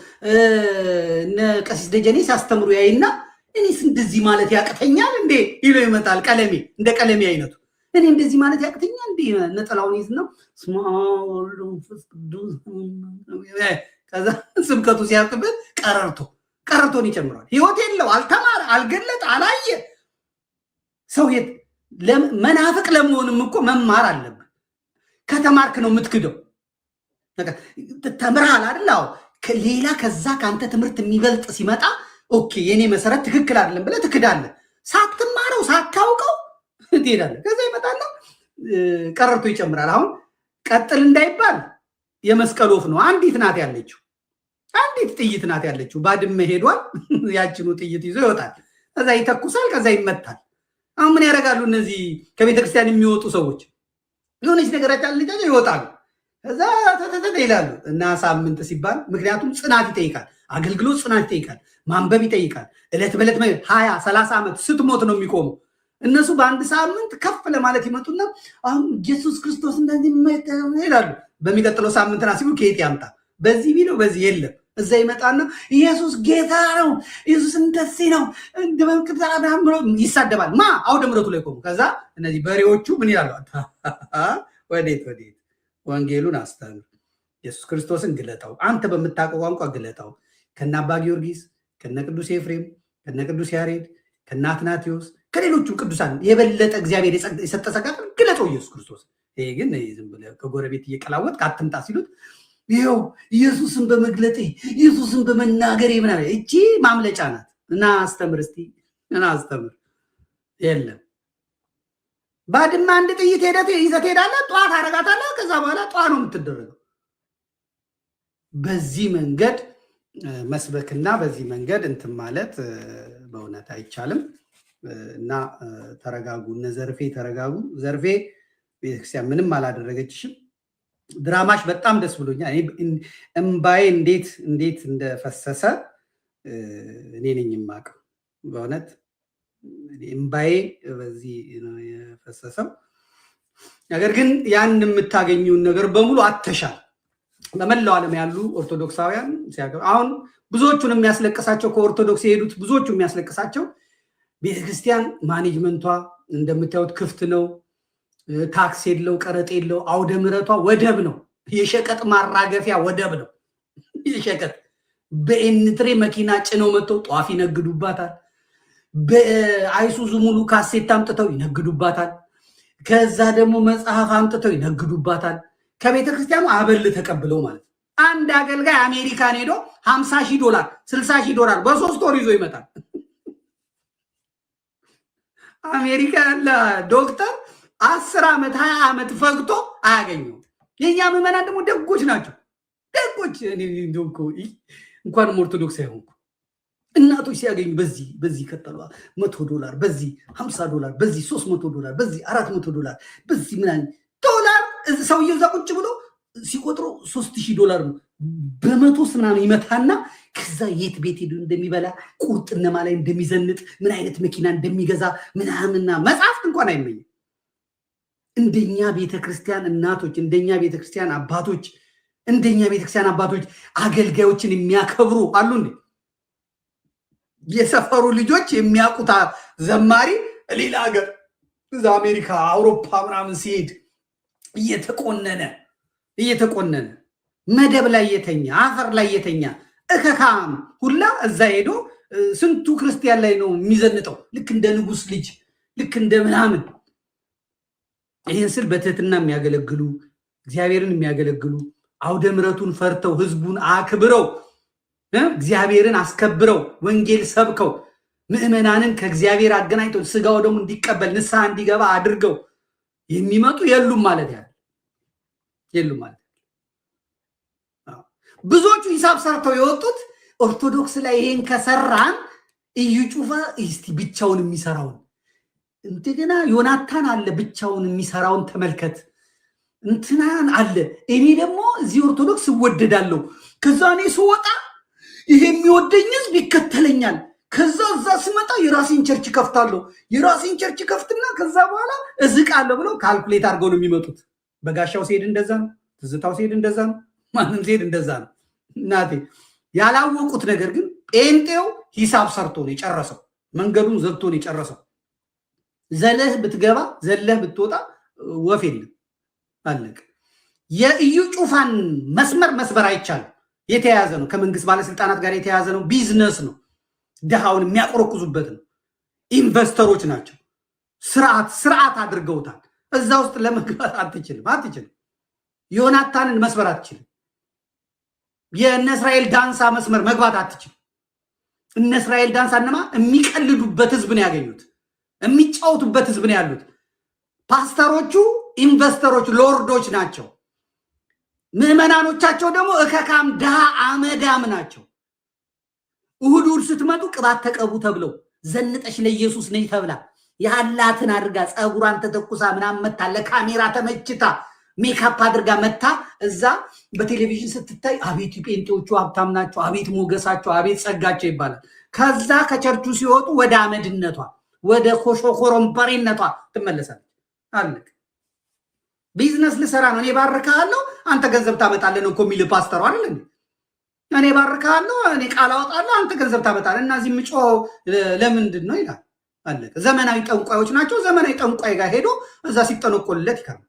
እነ ቀሲስ ደጀኔ ሲያስተምሩ ያይና እኔስ እንደዚህ ማለት ያቅተኛል እንዴ ይሎ ይመጣል። ቀለሜ እንደ ቀለሜ አይነቱ እኔ እንደዚህ ማለት ያቅተኛል እንዴ ነጠላውን ይዝ ነው ከዛ ስብከቱ ሲያልቅበት ቀረርቶን ይጨምራል። ህይወት የለው፣ አልተማረ፣ አልገለጠ፣ አላየ ሰው መናፍቅ ለመሆንም እኮ መማር አለብን። ከተማርክ ነው የምትክደው። ተምርሃል አይደል? ሌላ ከዛ ከአንተ ትምህርት የሚበልጥ ሲመጣ ኦኬ የኔ መሰረት ትክክል አይደለም ብለህ ትክዳለህ። ሳትማረው ሳታውቀው ትሄዳለህ። ከዛ ይመጣና ቀረርቶ ይጨምራል። አሁን ቀጥል እንዳይባል የመስቀል ወፍ ነው አንዲት ናት ያለችው፣ አንዲት ጥይት ናት ያለችው። ባድመ ሄዷል። ያችኑ ጥይት ይዞ ይወጣል። ከዛ ይተኩሳል፣ ከዛ ይመታል። አሁን ምን ያደርጋሉ እነዚህ ከቤተክርስቲያን የሚወጡ ሰዎች? የሆነች ነገራቸው ልጃቸው ይወጣሉ። ከዛ ተተተ ይላሉ እና ሳምንት ሲባል ምክንያቱም ጽናት ይጠይቃል፣ አገልግሎት ጽናት ይጠይቃል፣ ማንበብ ይጠይቃል። እለት በእለት 20 30 ዓመት ስትሞት ነው የሚቆሙ። እነሱ በአንድ ሳምንት ከፍ ለማለት ይመጡና አሁን ኢየሱስ ክርስቶስ እንደዚህ ይላሉ። በሚቀጥለው ሳምንት ና ሲሉ ከየት ያምጣ? በዚህ ቢለው በዚህ የለም። እዛ ይመጣና ኢየሱስ ጌታ ነው፣ ኢየሱስ እንደዚህ ነው ብሎ ይሳደባል። አውደ ምሕረቱ ላይ ቆሙ። ከዛ እነዚህ በሬዎቹ ምን ይላሉ? ወዴት ወንጌሉን አስተምር፣ ኢየሱስ ክርስቶስን ግለጠው፣ አንተ በምታውቀው ቋንቋ ግለጠው። ከነ አባ ጊዮርጊስ፣ ከነ ቅዱስ ኤፍሬም፣ ከነ ቅዱስ ያሬድ፣ ከነ አትናቴዎስ፣ ከሌሎቹ ቅዱሳን የበለጠ እግዚአብሔር የሰጠ ጸጋ ግለጠው ኢየሱስ ክርስቶስ። ይሄ ግን ዝም ብለህ ከጎረቤት እየቀላወጥ አትምጣ ሲሉት ይኸው ኢየሱስን በመግለጤ ኢየሱስን በመናገሬ ምናምን እቺ ማምለጫ ናት። እና አስተምር እስቲ እና አስተምር። የለም ባድማ አንድ ጥይት ይዘህ ትሄዳለህ፣ ጠዋት አረጋታለህ። ከዛ በኋላ ጠዋት ነው የምትደረገው። በዚህ መንገድ መስበክና በዚህ መንገድ እንትን ማለት በእውነት አይቻልም። እና ተረጋጉ፣ እነ ዘርፌ ተረጋጉ። ዘርፌ ቤተክርስቲያን ምንም አላደረገችሽም። ድራማሽ በጣም ደስ ብሎኛል። እምባዬ እንዴት እንደፈሰሰ እኔ ነኝ የማውቀው። በእውነት እምባዬ በዚህ ነው የፈሰሰው። ነገር ግን ያን የምታገኙን ነገር በሙሉ አተሻል። በመላው ዓለም ያሉ ኦርቶዶክሳውያን ሲያገባ አሁን ብዙዎቹን የሚያስለቅሳቸው ከኦርቶዶክስ የሄዱት ብዙዎቹ የሚያስለቅሳቸው ቤተክርስቲያን ማኔጅመንቷ እንደምታዩት ክፍት ነው። ታክስ የለው፣ ቀረጥ የለው። አውደ ምሕረቷ ወደብ ነው። የሸቀጥ ማራገፊያ ወደብ ነው። የሸቀጥ በኤንትሬ መኪና ጭነው መጥተው ጧፍ ይነግዱባታል። በአይሱዙ ሙሉ ካሴት አምጥተው ይነግዱባታል። ከዛ ደግሞ መጽሐፍ አምጥተው ይነግዱባታል። ከቤተ ክርስቲያኑ አበል ተቀብለው ማለት ነው። አንድ አገልጋይ አሜሪካን ሄዶ $50,000 $60,000 በ3 ወር ይዞ ይመጣል። አሜሪካ ያለ ዶክተር 10 ዓመት 20 ዓመት ፈግቶ አያገኘው። የኛ ምዕመናን ደግሞ ደጎች ናቸው። ደጎች እንኳንም ኦርቶዶክስ አይሆንኩ እናቶች ሲያገኙ በዚህ ከተሏ $100 በዚህ $50 በዚህ $300 በዚህ $400 በዚህ ምናምን ዶላር ሰውየው እዛ ቁጭ ብሎ ሲቆጥሩ $3,000 ነው። በመቶ ምናምን ይመታና ከዛ የት ቤት ሄዶ እንደሚበላ ቁርጥ እነማ ላይ እንደሚዘንጥ ምን አይነት መኪና እንደሚገዛ ምናምንና መጽሐፍት እንኳን አይመኝም። እንደኛ ቤተክርስቲያን እናቶች እንደኛ ቤተክርስቲያን አባቶች አገልጋዮችን የሚያከብሩ አሉ እንዴ? የሰፈሩ ልጆች የሚያውቁት ዘማሪ ሌላ ሀገር እዛ አሜሪካ አውሮፓ ምናምን ሲሄድ እየተቆነነ መደብ ላይ የተኛ አፈር ላይ የተኛ እከካም ሁላ እዛ ሄዶ ስንቱ ክርስቲያን ላይ ነው የሚዘንጠው። ልክ እንደ ንጉስ ልጅ ልክ እንደ ምናምን። ይህን ስል በትህትና የሚያገለግሉ እግዚአብሔርን የሚያገለግሉ አውደ ምሕረቱን ፈርተው ህዝቡን አክብረው እግዚአብሔርን አስከብረው ወንጌል ሰብከው ምዕመናንን ከእግዚአብሔር አገናኝተው ስጋው ደግሞ እንዲቀበል ንስሐ እንዲገባ አድርገው የሚመጡ የሉም ማለት ብዙዎቹ ሂሳብ ሰርተው የወጡት ኦርቶዶክስ ላይ ይሄን ከሰራን እዩ ጩፋ እስቲ ብቻውን የሚሰራውን እንደገና ዮናታን አለ ብቻውን የሚሰራውን ተመልከት እንትናን አለ እኔ ደግሞ እዚህ ኦርቶዶክስ እወደዳለሁ ከዛ እኔ ስወጣ ይሄ የሚወደኝ ህዝብ ይከተለኛል ከዛ እዛ ስመጣ የራሴን ቸርች ከፍታለሁ የራሴን ቸርች ከፍትና ከዛ በኋላ እዝቃለሁ ብለው ካልኩሌት አድርገው ነው የሚመጡት። በጋሻው ሲሄድ እንደዛ ነው፣ ትዝታው ሲሄድ እንደዛ ነው፣ ማንም ሲሄድ እንደዛ ነው። እናቴ ያላወቁት ነገር ግን ጴንጤው ሂሳብ ሰርቶ ነው የጨረሰው። መንገዱን ዘግቶ ነው የጨረሰው። ዘለህ ብትገባ ዘለህ ብትወጣ ወፍ የለም አለቀ። የእዩ ጩፋን መስበር አይቻልም። የተያያዘ ነው፣ ከመንግስት ባለስልጣናት ጋር የተያያዘ ነው። ቢዝነስ ነው፣ ድሃውን የሚያቆረቁዙበት ነው። ኢንቨስተሮች ናቸው። ስርዓት አድርገውታል። እዛ ውስጥ ለመግባት አትችልም። ዮናታንን መስበር አትችልም። የእነ እስራኤል ዳንሳ መስመር መግባት አትችልም። እነ እስራኤል ዳንሳ እነማ የሚቀልዱበት ህዝብ ነው ያገኙት፣ የሚጫወቱበት ህዝብ ነው ያሉት። ፓስተሮቹ ኢንቨስተሮች ሎርዶች ናቸው። ምዕመናኖቻቸው ደግሞ እከካም ድሃ አመዳም ናቸው። እሁድ ስትመጡ ቅባት ተቀቡ ተብለው ዘንጠሽ ለኢየሱስ ነኝ ተብላ ያላትን አድርጋ ጸጉሯን ተተኩሳ ምናምን መታ ለካሜራ ተመችታ ሜካፕ አድርጋ መታ እዛ በቴሌቪዥን ስትታይ አቤት ጴንጤዎቹ ሀብታም ናቸው፣ አቤት ሞገሳቸው፣ አቤት ጸጋቸው ይባላል። ከዛ ከቸርቹ ሲወጡ ወደ አመድነቷ ወደ ኮሾኮሮምበሬነቷ ትመለሳለች። አለቅ ቢዝነስ ልሰራ ነው እኔ ባርካለሁ አንተ ገንዘብ ታመጣለህ ነው እኮ የሚል ፓስተሩ አይደል እንዴ? እኔ ባርካለሁ እኔ ቃል አወጣለሁ አንተ ገንዘብ ታመጣለህ እና እዚህ ምጮ ለምንድን ነው ይላል። አለቀ። ዘመናዊ ጠንቋዮች ናቸው። ዘመናዊ ጠንቋይ ጋር ሄዶ እዛ ሲጠነቆልለት ይከራል።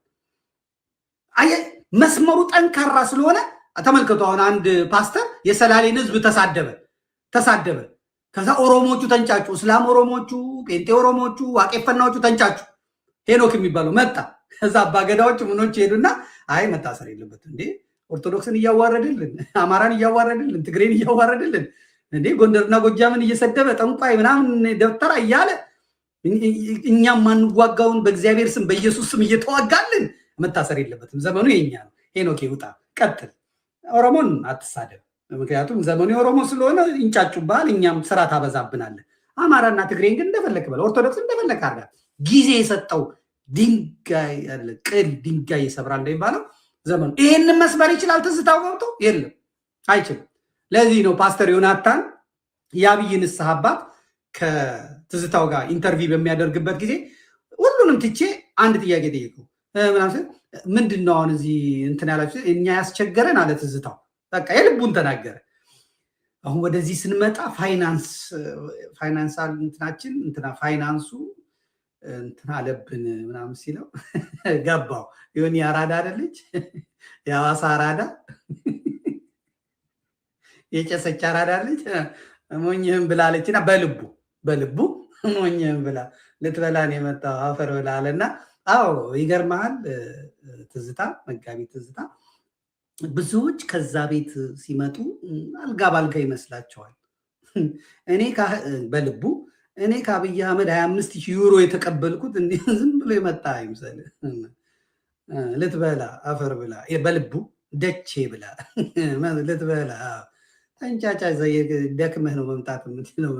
አየ መስመሩ ጠንካራ ስለሆነ ተመልከቱ። አሁን አንድ ፓስተር የሰላሌን ህዝብ ተሳደበ። ከዛ ኦሮሞቹ ተንጫጩ፣ እስላም ኦሮሞቹ፣ ጴንጤ ኦሮሞቹ፣ ዋቄፈናዎቹ ተንጫጩ። ሄኖክ የሚባለው መጣ። ከዛ አባገዳዎች ምኖች ሄዱና አይ መታሰር የለበት እንዴ ኦርቶዶክስን እያዋረድልን፣ አማራን እያዋረድልን፣ ትግሬን እያዋረድልን እንዴ ጎንደርና ጎጃምን እየሰደበ ጠንቋይ ምናምን ደብተራ እያለ እኛም ማንዋጋውን በእግዚአብሔር ስም በኢየሱስ ስም እየተዋጋልን መታሰር የለበትም። ዘመኑ የኛ ነው። ሄኖክ ይውጣ፣ ቀጥል። ኦሮሞን አትሳደብ፣ ምክንያቱም ዘመኑ የኦሮሞ ስለሆነ ይንጫጩብሃል፣ እኛም ስራ ታበዛብናለን። አማራና ትግሬን ግን እንደፈለክ በለው፣ ኦርቶዶክስ እንደፈለክ አድርጋ። ጊዜ የሰጠው ድንጋይ ያለ ቅል ድንጋይ ይሰብራል እንደሚባለው ዘመኑ ይሄንን መስበር ይችላል። ትዝታው ገብቶ የለም አይችልም። ለዚህ ነው ፓስተር ዮናታን የአብይ ንስሐ አባት ከትዝታው ጋር ኢንተርቪው በሚያደርግበት ጊዜ ሁሉንም ትቼ አንድ ጥያቄ ጠየቀው። ምናምን ምንድን ነው አሁን እዚህ እንትን ያላችሁ እኛ ያስቸገረን አለ ትዝታው። በቃ የልቡን ተናገረ። አሁን ወደዚህ ስንመጣ ፋይናንሳል እንትናችን ፋይናንሱ እንትን አለብን ምናምን ሲለው ገባው። የሆነ የአራዳ አይደለች የሐዋሳ አራዳ የጨሰች አራዳ አለች። ሞኝህም ብላለችና በልቡ ሞኝህም ብላ ልትበላን የመጣው አፈር ብላ አለና አዎ ይገርመሃል ትዝታ መጋቢ ትዝታ ብዙዎች ከዛ ቤት ሲመጡ አልጋ ባልጋ ይመስላቸዋል። በልቡ እኔ ከአብይ አህመድ 25,000 ዩሮ የተቀበልኩት ዝም ብሎ የመጣ አይምሰል። ልትበላ አፈር ብላ በልቡ ደቼ ብላ ልትበላ ተንጫጫ ደክመህ ነው መምጣት የምትለው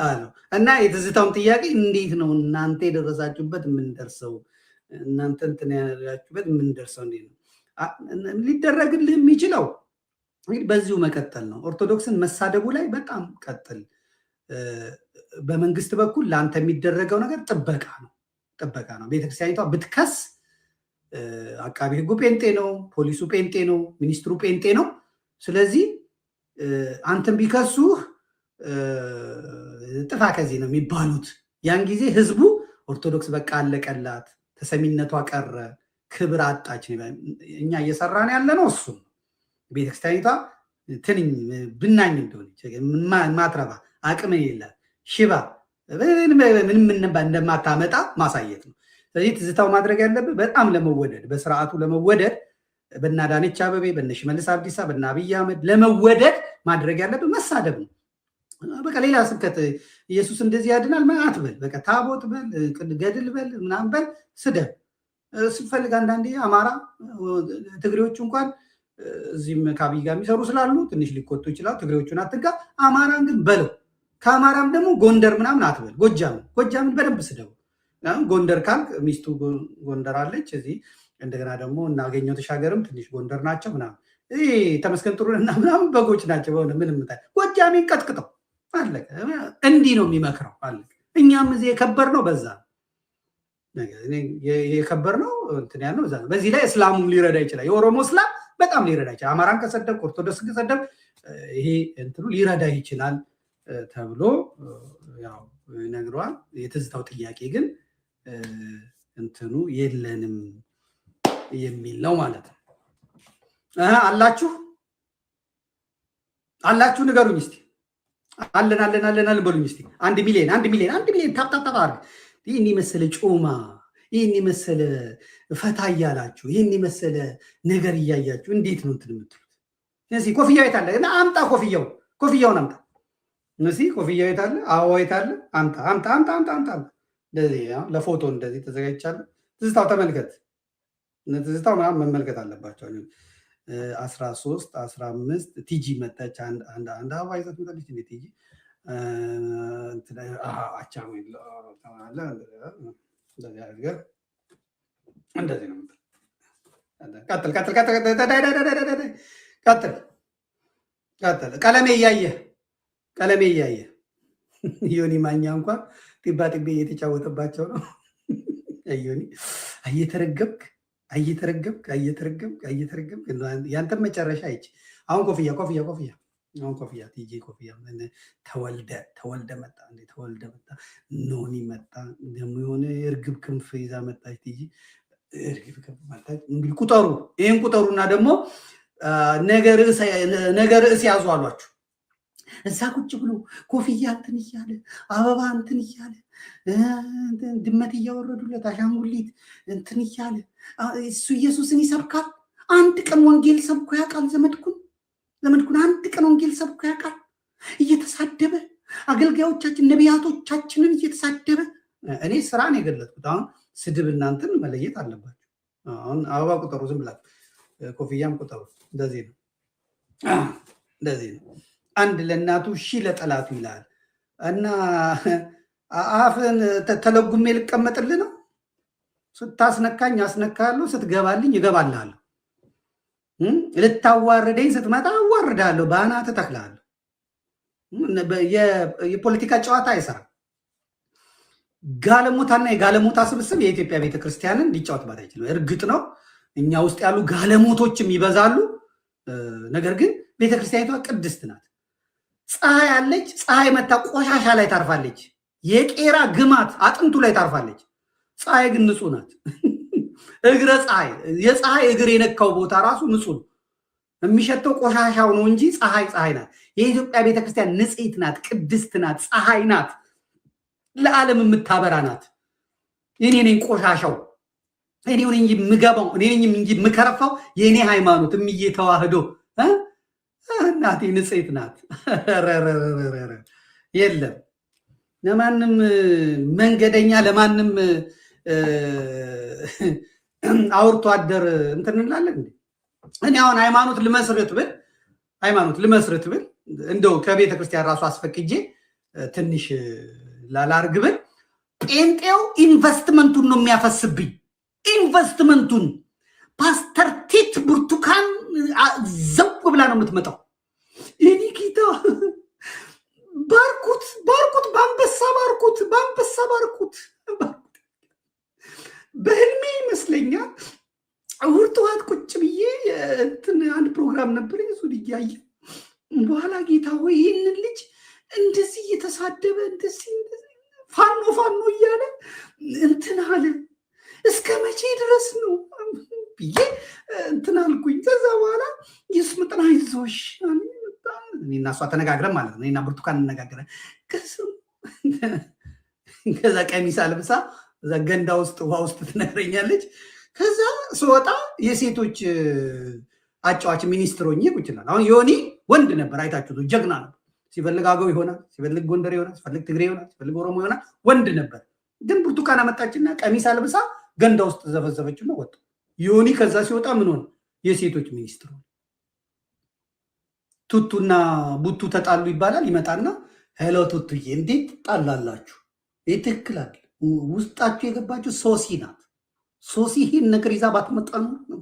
አለው። እና የትዝታውን ጥያቄ እንዴት ነው እናንተ የደረሳችሁበት የምንደርሰው? እናንተ እንትን ያላችሁበት የምንደርሰው እንዴት ነው? ሊደረግልህ የሚችለው እንግዲህ በዚሁ መቀጠል ነው። ኦርቶዶክስን መሳደቡ ላይ በጣም ቀጥል። በመንግስት በኩል ለአንተ የሚደረገው ነገር ጥበቃ ነው። ቤተክርስቲያኒቷ ብትከስ አቃቢ ህጉ ጴንጤ ነው፣ ፖሊሱ ጴንጤ ነው፣ ሚኒስትሩ ጴንጤ ነው። ስለዚህ አንተን ቢከሱህ ጥፋ ከዚህ ነው የሚባሉት። ያን ጊዜ ህዝቡ ኦርቶዶክስ በቃ አለቀላት፣ ተሰሚነቷ ቀረ፣ ክብር አጣች። እኛ እየሰራን ያለ ነው እሱ ቤተክርስቲያኒቷ ትንኝ ብናኝ እንደሆነች ማትረባ አቅም የላት ሽባ ምንም እንደማታመጣ ማሳየት ነው። ስለዚህ ትዝታው ማድረግ ያለብህ በጣም ለመወደድ በስርዓቱ ለመወደድ በእነ አዳነች አቤቤ በእነ ሽመልስ አብዲሳ በእነ አብይ አህመድ ለመወደድ ማድረግ ያለብህ መሳደብ ነው። በቃ ሌላ ስብከት ኢየሱስ እንደዚህ ያድናል አትበል። በቃ ታቦት በል፣ ገድል በል፣ ምናምን በል፣ ስደብ ስፈልግ። አንዳንዴ አማራ ትግሬዎቹ እንኳን እዚህም ከአብይ ጋር የሚሰሩ ስላሉ ትንሽ ሊቆጡ ይችላል። ትግሬዎቹን አትጋ፣ አማራን ግን በለው። ከአማራም ደግሞ ጎንደር ምናምን አትበል። ጎጃምን በደንብ ስደቡ። ጎንደር ካልክ ሚስቱ ጎንደር አለች እዚህ። እንደገና ደግሞ እናገኘው ተሻገርም ትንሽ ጎንደር ናቸው ምናምን። ይህ ተመስገን ጥሩነህና ምናምን በጎች ናቸው። በሆነ ምንም ጎጃሜን ቀጥቅጠው አለቀ። እንዲህ ነው የሚመክረው አለቀ። እኛም እዚህ የከበር ነው በዛ የከበር ነው እንትን ያለው በዛ ነው። በዚህ ላይ እስላሙም ሊረዳ ይችላል። የኦሮሞ እስላም በጣም ሊረዳ ይችላል። አማራን ከሰደብ ኦርቶዶክስ ከሰደብ ይሄ እንትኑ ሊረዳ ይችላል ተብሎ ያው ነግሯል። የትዝታው ጥያቄ ግን እንትኑ የለንም የሚል ነው ማለት ነው። አላችሁ ንገሩኝ እስቲ። አለን በሉኝ እስቲ። 1 ሚሊዮን ታፕታፕ አድርግ። ይህን የመሰለ ጮማ፣ ይህን የመሰለ ፈታ እያላችሁ፣ ይህን የመሰለ ነገር እያያችሁ እንዴት ነው እንትን የምትሉት? እዚህ ኮፍያው የት አለ? እና አምጣ ኮፍያውን አምጣ። እዚህ ኮፍያው የት አለ? አዎ የት አለ? አምጣ። እንደዚህ ለፎቶ እንደዚህ ተዘጋጅቻለሁ። ትዝታው ተመልከት። ትዝታው ምናምን መመልከት አለባቸው። 13 15 ቲጂ መጣች። አንድ አበባ ይዘት መጣች። እንዴ ቲጂ አቻሙ እንደዚህ ነው። ቀጥል። ቀለሜ እያየ ዮኒ ማኛ እንኳን ጢባ ጢቤ እየተጫወተባቸው ነው። ዮኒ እየተረገብክ ያንተን መጨረሻ አይች። አሁን ኮፍያ አሁን ኮፍያ ቲጂ ኮፍያ ተወልደ መጣ። ኖኒ መጣ። ደግሞ የሆነ እርግብ ክንፍ ይዛ መጣች። ቲጂ እርግብ ክንፍ መጣች። እንግዲህ ቁጠሩ፣ ይህን ቁጠሩና ደግሞ ነገ ርዕስ ያዙ አሏችሁ። እዛ ቁጭ ብሎ ኮፍያ እንትን እያለ አበባ እንትን እያለ ድመት እያወረዱለት አሻንጉሊት እንትን እያለ እሱ ኢየሱስን ይሰብካል። አንድ ቀን ወንጌል ሰብኮ ያውቃል? ዘመድኩን አንድ ቀን ወንጌል ሰብኮ ያውቃል? እየተሳደበ አገልጋዮቻችን ነቢያቶቻችንን እየተሳደበ። እኔ ስራን የገለጥኩት አሁን ስድብ እናንተን መለየት አለባቸው። አሁን አበባ ቁጠሩ፣ ዝም ብላችሁ ኮፍያም ቁጠሩ። እንደዚህ ነው። አንድ ለእናቱ ሺህ ለጠላቱ ይላል እና አፍን ተለጉሜ ልቀመጥልህ ነው? ስታስነካኝ አስነካለሁ፣ ስትገባልኝ እገባልሃለሁ። ልታዋርደኝ ስትመጣ አዋርዳለሁ፣ በአናትህ እተክልሃለሁ። የፖለቲካ ጨዋታ አይሰራም። ጋለሞታና የጋለሞታ ስብስብ የኢትዮጵያ ቤተክርስቲያንን ሊጫወትባት አይችልም። እርግጥ ነው እኛ ውስጥ ያሉ ጋለሞቶችም ይበዛሉ። ነገር ግን ቤተክርስቲያኒቷ ቅድስት ናት። ፀሐይ አለች። ፀሐይ መታ ቆሻሻ ላይ ታርፋለች። የቄራ ግማት አጥንቱ ላይ ታርፋለች። ፀሐይ ግን ንጹህ ናት። እግረ ፀሐይ የፀሐይ እግር የነካው ቦታ ራሱ ንጹህ ነው። የሚሸተው ቆሻሻው ነው እንጂ ፀሐይ ናት። የኢትዮጵያ ቤተክርስቲያን ንጽሕት ናት፣ ቅድስት ናት፣ ፀሐይ ናት፣ ለዓለም የምታበራ ናት። እኔ ነኝ ቆሻሻው፣ እኔ ነኝ የምገባው፣ እኔ ነኝ እንጂ የምከረፋው። የእኔ ሃይማኖት እምዬ ተዋህዶ እናቴ ንጽሕት ናት። የለም ለማንም መንገደኛ ለማንም አውርቶ አደር እንትን እንላለን። እኔ አሁን ሃይማኖት ልመስርት ብል እንደው ከቤተ ክርስቲያን ራሱ አስፈቅጄ ትንሽ ላላርግ ብል ጴንጤው ኢንቨስትመንቱን ነው የሚያፈስብኝ። ኢንቨስትመንቱን ፓስተር ቲት ብርቱካን ዘው ብላ ነው የምትመጣው። ይሄ ጌታ ባርኩት፣ በአንበሳ ባርኩት። በህልሜ ይመስለኛል እሑድ ጠዋት ቁጭ ብዬ እንትን አንድ ፕሮግራም ነበር እሱን እያየ በኋላ ጌታ ሆይ ይህንን ልጅ እንደዚህ እየተሳደበ እንደዚህ ፋኖ እያለ እንትን አለ እስከ መቼ ድረስ ነው ብዬ እንትን አልኩኝ። ከዛ በኋላ ይስምጥና ይዞሽ እኔና እሷ ተነጋግረን ማለት ነው። እኔና ብርቱካን እንነጋገረን። ከዛ ቀሚስ አልብሳ እዛ ገንዳ ውስጥ ውሃ ውስጥ ትነግረኛለች። ከዛ ስወጣ የሴቶች አጫዋች ሚኒስትር ሆኜ ቁጭ እላለሁ። አሁን ዮኒ ወንድ ነበር፣ አይታችሁት፣ ጀግና ነበር። ሲፈልግ አገው ይሆናል፣ ሲፈልግ ጎንደር ይሆናል፣ ሲፈልግ ትግሬ ይሆናል፣ ሲፈልግ ኦሮሞ ይሆናል። ወንድ ነበር። ግን ብርቱካን አመጣችና ቀሚስ አልብሳ ገንዳ ውስጥ ዘፈዘፈችና ወጣ። ዮኒ ከዛ ሲወጣ ምን ሆነ? የሴቶች ሚኒስትር ሆነ። ቱቱና ቡቱ ተጣሉ ይባላል። ይመጣና ሄሎ ቱቱዬ እንዴት ጣላላችሁ? ትክክል አይደል? ውስጣችሁ የገባችሁ ሶሲ ናት። ሶሲ ይህን ነገር ይዛ ባትመጣ ነው።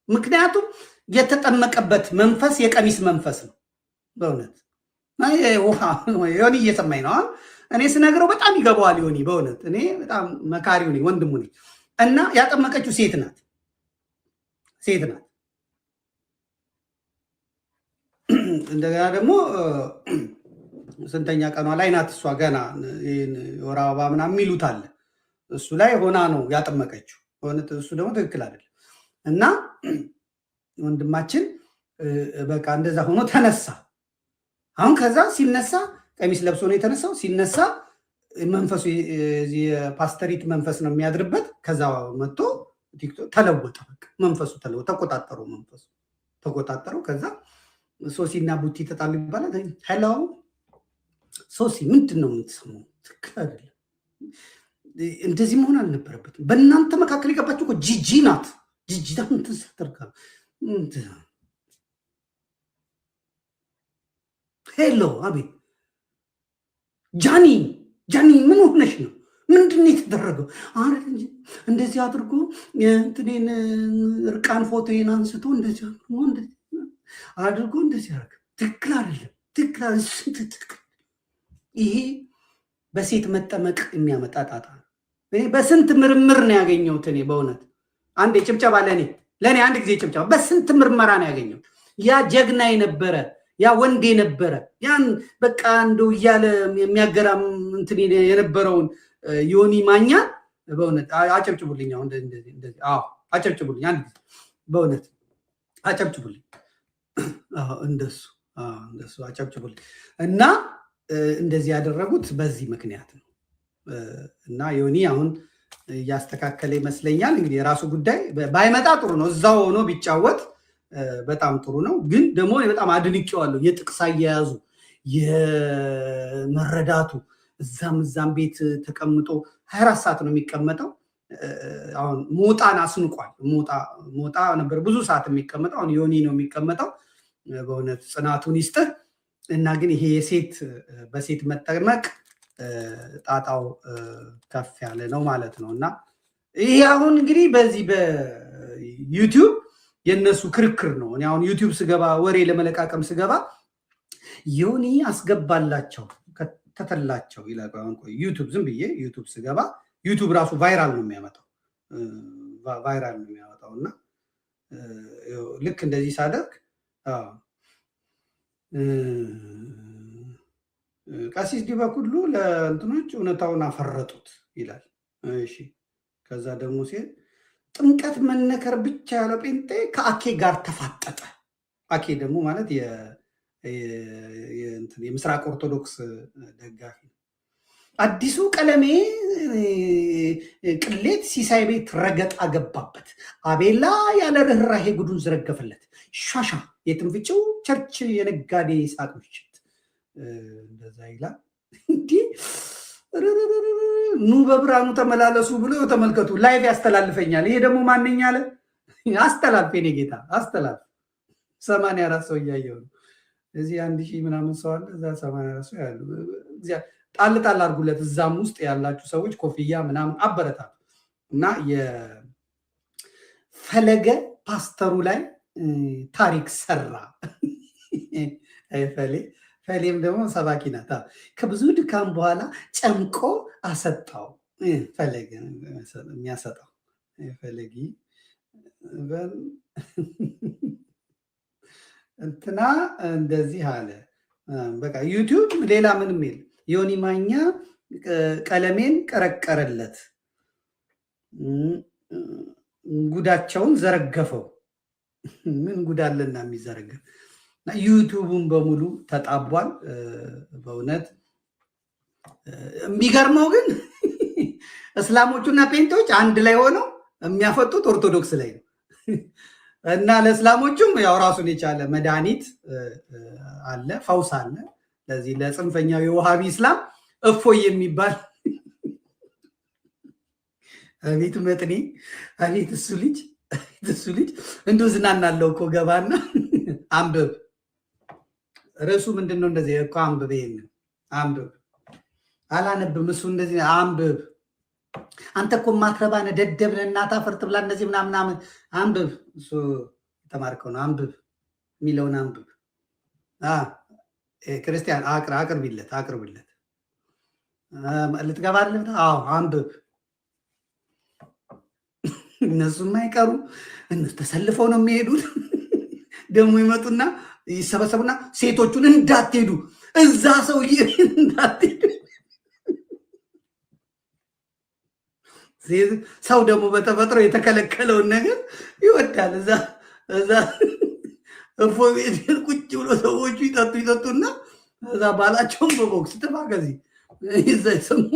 ምክንያቱም የተጠመቀበት መንፈስ የቀሚስ መንፈስ ነው። በእውነት ዮኒ እየሰማኝ ነው። እኔ ስነግረው በጣም ይገባዋል ዮኒ። በእውነት እኔ በጣም መካሪው ነኝ፣ ወንድሙ ነኝ። እና ያጠመቀችው ሴት ናት። እንደገና ደግሞ ስንተኛ ቀኗ ላይ ናት እሷ ገና የወር አበባ ምናምን የሚሉት አለ። እሱ ላይ ሆና ነው ያጠመቀችው። እሱ ደግሞ ትክክል አይደለም። እና ወንድማችን በቃ እንደዛ ሆኖ ተነሳ። አሁን ከዛ ሲነሳ ቀሚስ ለብሶ ነው የተነሳው። ሲነሳ መንፈሱ የፓስተሪት መንፈስ ነው የሚያድርበት። ከዛ መጥቶ ተለወጠ። በቃ መንፈሱ ተለወጠ። መንፈሱ ተቆጣጠረው። ከዛ ሶሲና ቡቲ ተጣሉ ይባላል። ሄሎ ሶሲ ምንድን ነው የምትሰማው? ትክክል አይደለም። እንደዚህ መሆን አልነበረበትም። በእናንተ መካከል የገባችሁ እኮ ጂጂ ናት። ጂጂ እንትን ስትርጋ ሄሎ አቤት ጃኒ ምን ሆነሽ ነው? ምንድን ነው የተደረገው? እንደዚህ አድርጎ እንትኔን እርቃን ፎቶዬን አንስቶ እንደዚህ አድርጎ እንደዚህ አደረገ። ትክክል አይደለም። ይሄ በሴት መጠመቅ የሚያመጣ ጣጣ ነው። እኔ በስንት ምርምር ነው ያገኘሁት። እኔ በእውነት አንዴ ጭብጨባ ለእኔ አንድ ጊዜ ጭብጨባ። በስንት ምርመራ ነው ያገኘሁት። ያ ጀግና የነበረ ያ ወንድ የነበረ ያን በቃ እንደው እያለ የሚያገራም እንትን የነበረውን ዮኒ ማኛ በእውነት አጨብጭቡልኝ። አሁን እንደዚህ አጨብጭቡልኝ። አንድ ጊዜ በእውነት አጨብጭቡልኝ። እንደሱ አጨብጭቡልኝ። እና እንደዚህ ያደረጉት በዚህ ምክንያት ነው። እና ዮኒ አሁን እያስተካከለ ይመስለኛል። እንግዲህ የራሱ ጉዳይ ባይመጣ ጥሩ ነው። እዛው ሆኖ ቢጫወት በጣም ጥሩ ነው። ግን ደግሞ በጣም አድንቄዋለሁ። የጥቅስ አያያዙ፣ የመረዳቱ እዛም ቤት ተቀምጦ 24 ሰዓት ነው የሚቀመጠው። አሁን ሞጣን አስንቋል። ሞጣ ነበር ብዙ ሰዓት የሚቀመጠው። አሁን ዮኒ ነው የሚቀመጠው። በእውነት ጽናቱን ይስጥህ። እና ግን ይሄ በሴት መጠመቅ ጣጣው ከፍ ያለ ነው ማለት ነው። እና ይሄ አሁን እንግዲህ በዚህ በዩቲዩብ የነሱ ክርክር ነው። እኔ አሁን ዩቲዩብ ስገባ ወሬ ለመለቃቀም ስገባ ዮኒ አስገባላቸው ከተተላቸው ይላል። ዩቱብ ዝም ብዬ ዩቱብ ስገባ ዩቱብ ራሱ ቫይራል ነው የሚያመጣው እና ልክ እንደዚህ ሳደርግ ቀሲስ ዲበኩሉ ለእንትኖች እውነታውን አፈረጡት ይላል። እሺ ከዛ ደግሞ ሲል ጥምቀት መነከር ብቻ ያለው ጴንጤ ከአኬ ጋር ተፋጠጠ። አኬ ደግሞ ማለት የምስራቅ ኦርቶዶክስ ደጋፊ ነው። አዲሱ ቀለሜ ቅሌት ሲሳይ ቤት ረገጥ አገባበት። አቤላ ያለ ርኅራሄ ጉዱን ዝረገፈለት። ሻሻ የትንፍጭው ቸርች የነጋዴ ሳቅ ምሽት እንደዛ ይላል። እንዲህ ኑ በብርሃኑ ተመላለሱ ብሎ ተመልከቱ። ላይቭ ያስተላልፈኛል። ይሄ ደግሞ ማንኛ አለ አስተላልፍ፣ የኔ ጌታ አስተላልፍ። 84 ሰው እያየው ነው። እዚህ 1000 ምናምን ሰው አለ፣ እዛ 84 ሰው ያሉ። ጣል ጣል አድርጉለት። እዛም ውስጥ ያላችሁ ሰዎች ኮፍያ ምናምን አበረታቱ እና የፈለገ ፓስተሩ ላይ ታሪክ ሰራ። ፈሌም ደግሞ ሰባኪ ናት። ከብዙ ድካም በኋላ ጨምቆ አሰጣው። ፈለገ የሚያሰጣው ፈለጊ እንትና እንደዚህ አለ። በቃ ዩቲዩብ ሌላ ምንም የለም። ዮኒ ማኛ ቀለሜን ቀረቀረለት፣ ጉዳቸውን ዘረገፈው። ምን ጉዳለና የሚዘረገፍ ዩቲዩቡን በሙሉ ተጣቧል። በእውነት የሚገርመው ግን እስላሞቹና ፔንቶች አንድ ላይ ሆነው የሚያፈጡት ኦርቶዶክስ ላይ ነው እና ለእስላሞቹም ያው ራሱን የቻለ መድኃኒት አለ፣ ፈውስ አለ። ለዚህ ለጽንፈኛው የውሃቢ እስላም እፎይ የሚባል አቤት መጥኔ አቤት እሱ ልጅ እንዶ ዝናናለው እኮ ገባና አንብብ። ርዕሱ ምንድን ነው? እንደዚህ እኮ አንብብ፣ ይሄን አንብብ። አላነብም። እሱ እንደዚህ አንብብ። አንተ እኮ ማትረባነ ደደብነ እናታ ፈርት ብላ እንደዚህ ምናምን አንብብ። እሱ የተማርከው ነው። አንብብ የሚለውን አንብብ። ክርስቲያን አቅርብለት ልትገባለት። አዎ አንብብ። እነሱም አይቀሩ፣ እነሱ ተሰልፈው ነው የሚሄዱት። ደግሞ ይመጡና ይሰበሰቡና ሴቶቹን እንዳትሄዱ እዛ ሰውዬ እንዳትሄዱ። ሰው ደግሞ በተፈጥሮ የተከለከለውን ነገር ይወዳል። እዛ እፎ ቤት ቁጭ ብሎ ሰዎቹ ይጠጡና እዛ ባላቸውን በቦክስ ጥፋ ከዚህ ይዛ ይሰሙ።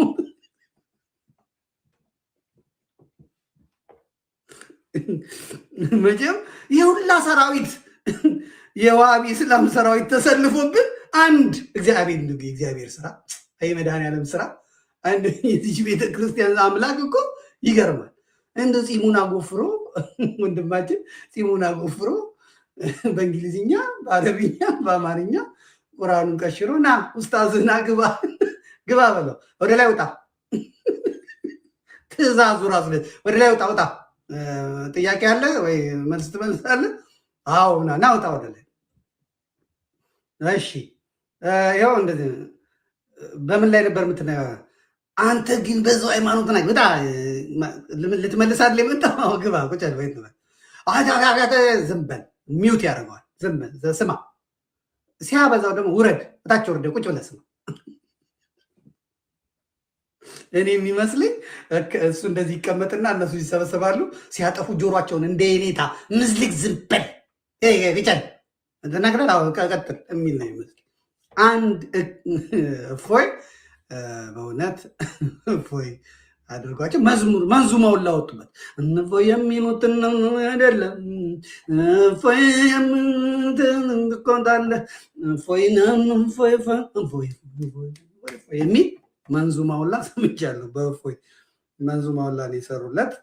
መቼም የሁላ ሰራዊት የዋሃቢ እስላም ሰራዊት ተሰልፎብን አንድ እግዚአብሔር ስራ የመድኃኒዓለም ስራ አንድ የዚህ ቤተክርስቲያን አምላክ እኮ ይገርማል። እንደ ፂሙን አጎፍሮ ወንድማችን ፂሙን አጎፍሮ በእንግሊዝኛ፣ በአረብኛ፣ በአማርኛ ቁርአኑን ቀሽሮ ና ኡስታዝና ግባ በለው። ወደ ላይ ውጣ፣ ትእዛዙ ራሱ ወደ ላይ ውጣ። ጥያቄ አለ ወይ መልስ ትመልሳለህ? አዎ ና ውጣ ወደ ላይ። እሺ ይኸው እንደዚህ በምን ላይ ነበር የምትነው? አንተ ግን በዛው ሃይማኖት ና ውጣ። ልትመልሳለህ የመጣው ግባ ቁጭ ወይ ዝም በል። ሚውት ያደርገዋል። ዝም በል ስማ። ሲያበዛው ደግሞ ውረድ፣ እታች ወርደ ቁጭ ብለህ ስማ። እኔ የሚመስለኝ እሱ እንደዚህ ይቀመጥና እነሱ ይሰበሰባሉ። ሲያጠፉ ጆሯቸውን እንደ የኔታ ምዝልቅ ዝም በል ቢጨን ተናግረን ቀጥል የሚል ነው ይመስል። አንድ እፎይ በእውነት እፎይ አድርጓቸው መንዙማውን ላወጡበት። እፎይ የሚሉትን አይደለም እፎይ የምትቆጣለ እፎይ የሚል መንዙማውላ ሰምቻለሁ። በእፎይ መንዙማውላ ነው የሰሩለት።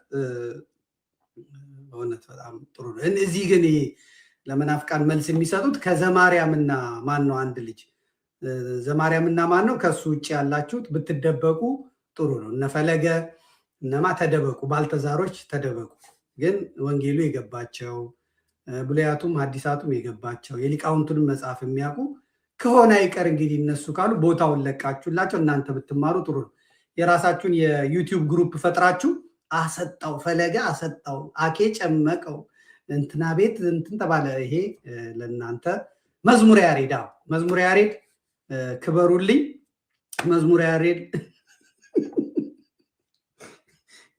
በእውነት በጣም ጥሩ ነው። እዚህ ግን ለመናፍቃን መልስ የሚሰጡት ከዘማርያምና ማን ነው? አንድ ልጅ ዘማርያምና ማን ነው? ከሱ ውጭ ያላችሁት ብትደበቁ ጥሩ ነው። እነፈለገ እነማ ተደበቁ፣ ባልተዛሮች ተደበቁ። ግን ወንጌሉ የገባቸው ብሉያቱም ሐዲሳቱም የገባቸው የሊቃውንቱንም መጽሐፍ የሚያውቁ ከሆነ አይቀር እንግዲህ እነሱ ካሉ ቦታውን ለቃችሁላቸው እናንተ ብትማሩ ጥሩ ነው። የራሳችሁን የዩቲዩብ ግሩፕ ፈጥራችሁ አሰጣው ፈለገ አሰጣው አኬ ጨመቀው እንትና ቤት እንትን ተባለ። ይሄ ለእናንተ መዝሙረ ያሬድ መዝሙረ ያሬድ ክበሩልኝ። መዝሙረ ያሬድ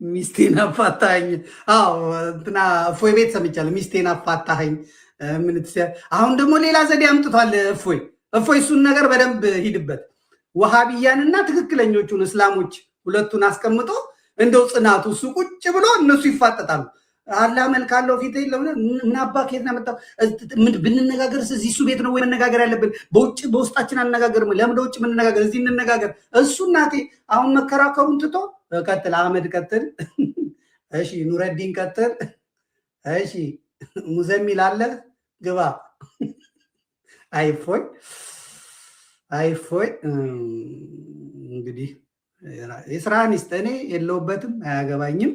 ሚስቴን አፋታኝ። እንትና እፎይ ቤት ሰምቻለሁ። ሚስቴን አፋታኝ። አሁን ደግሞ ሌላ ዘዴ አምጥቷል እፎይ። እሱን ነገር በደንብ ሂድበት። ወሃቢያንና ትክክለኞቹን እስላሞች ሁለቱን አስቀምጦ እንደው ጽናቱ እሱ ቁጭ ብሎ እነሱ ይፋጠጣሉ። አላ መልካለው ፊት የለም ምን አባ ከየት ነው መጣው? ብንነጋገር እዚህ እሱ ቤት ነው ወይ መነጋገር ያለብን? በውጭ በውስጣችን አነጋገር ለምን ውጭ መነጋገር? እዚህ እንነጋገር። እሱ እናቴ አሁን መከራከሩን ትቶ ቀጥል። አህመድ ቀጥል። እሺ ኑረዲን ቀጥል። እሺ ሙዘሚል አለ ግባ። አይፎይ እንግዲህ የስራን ይስጥ። እኔ የለውበትም አያገባኝም።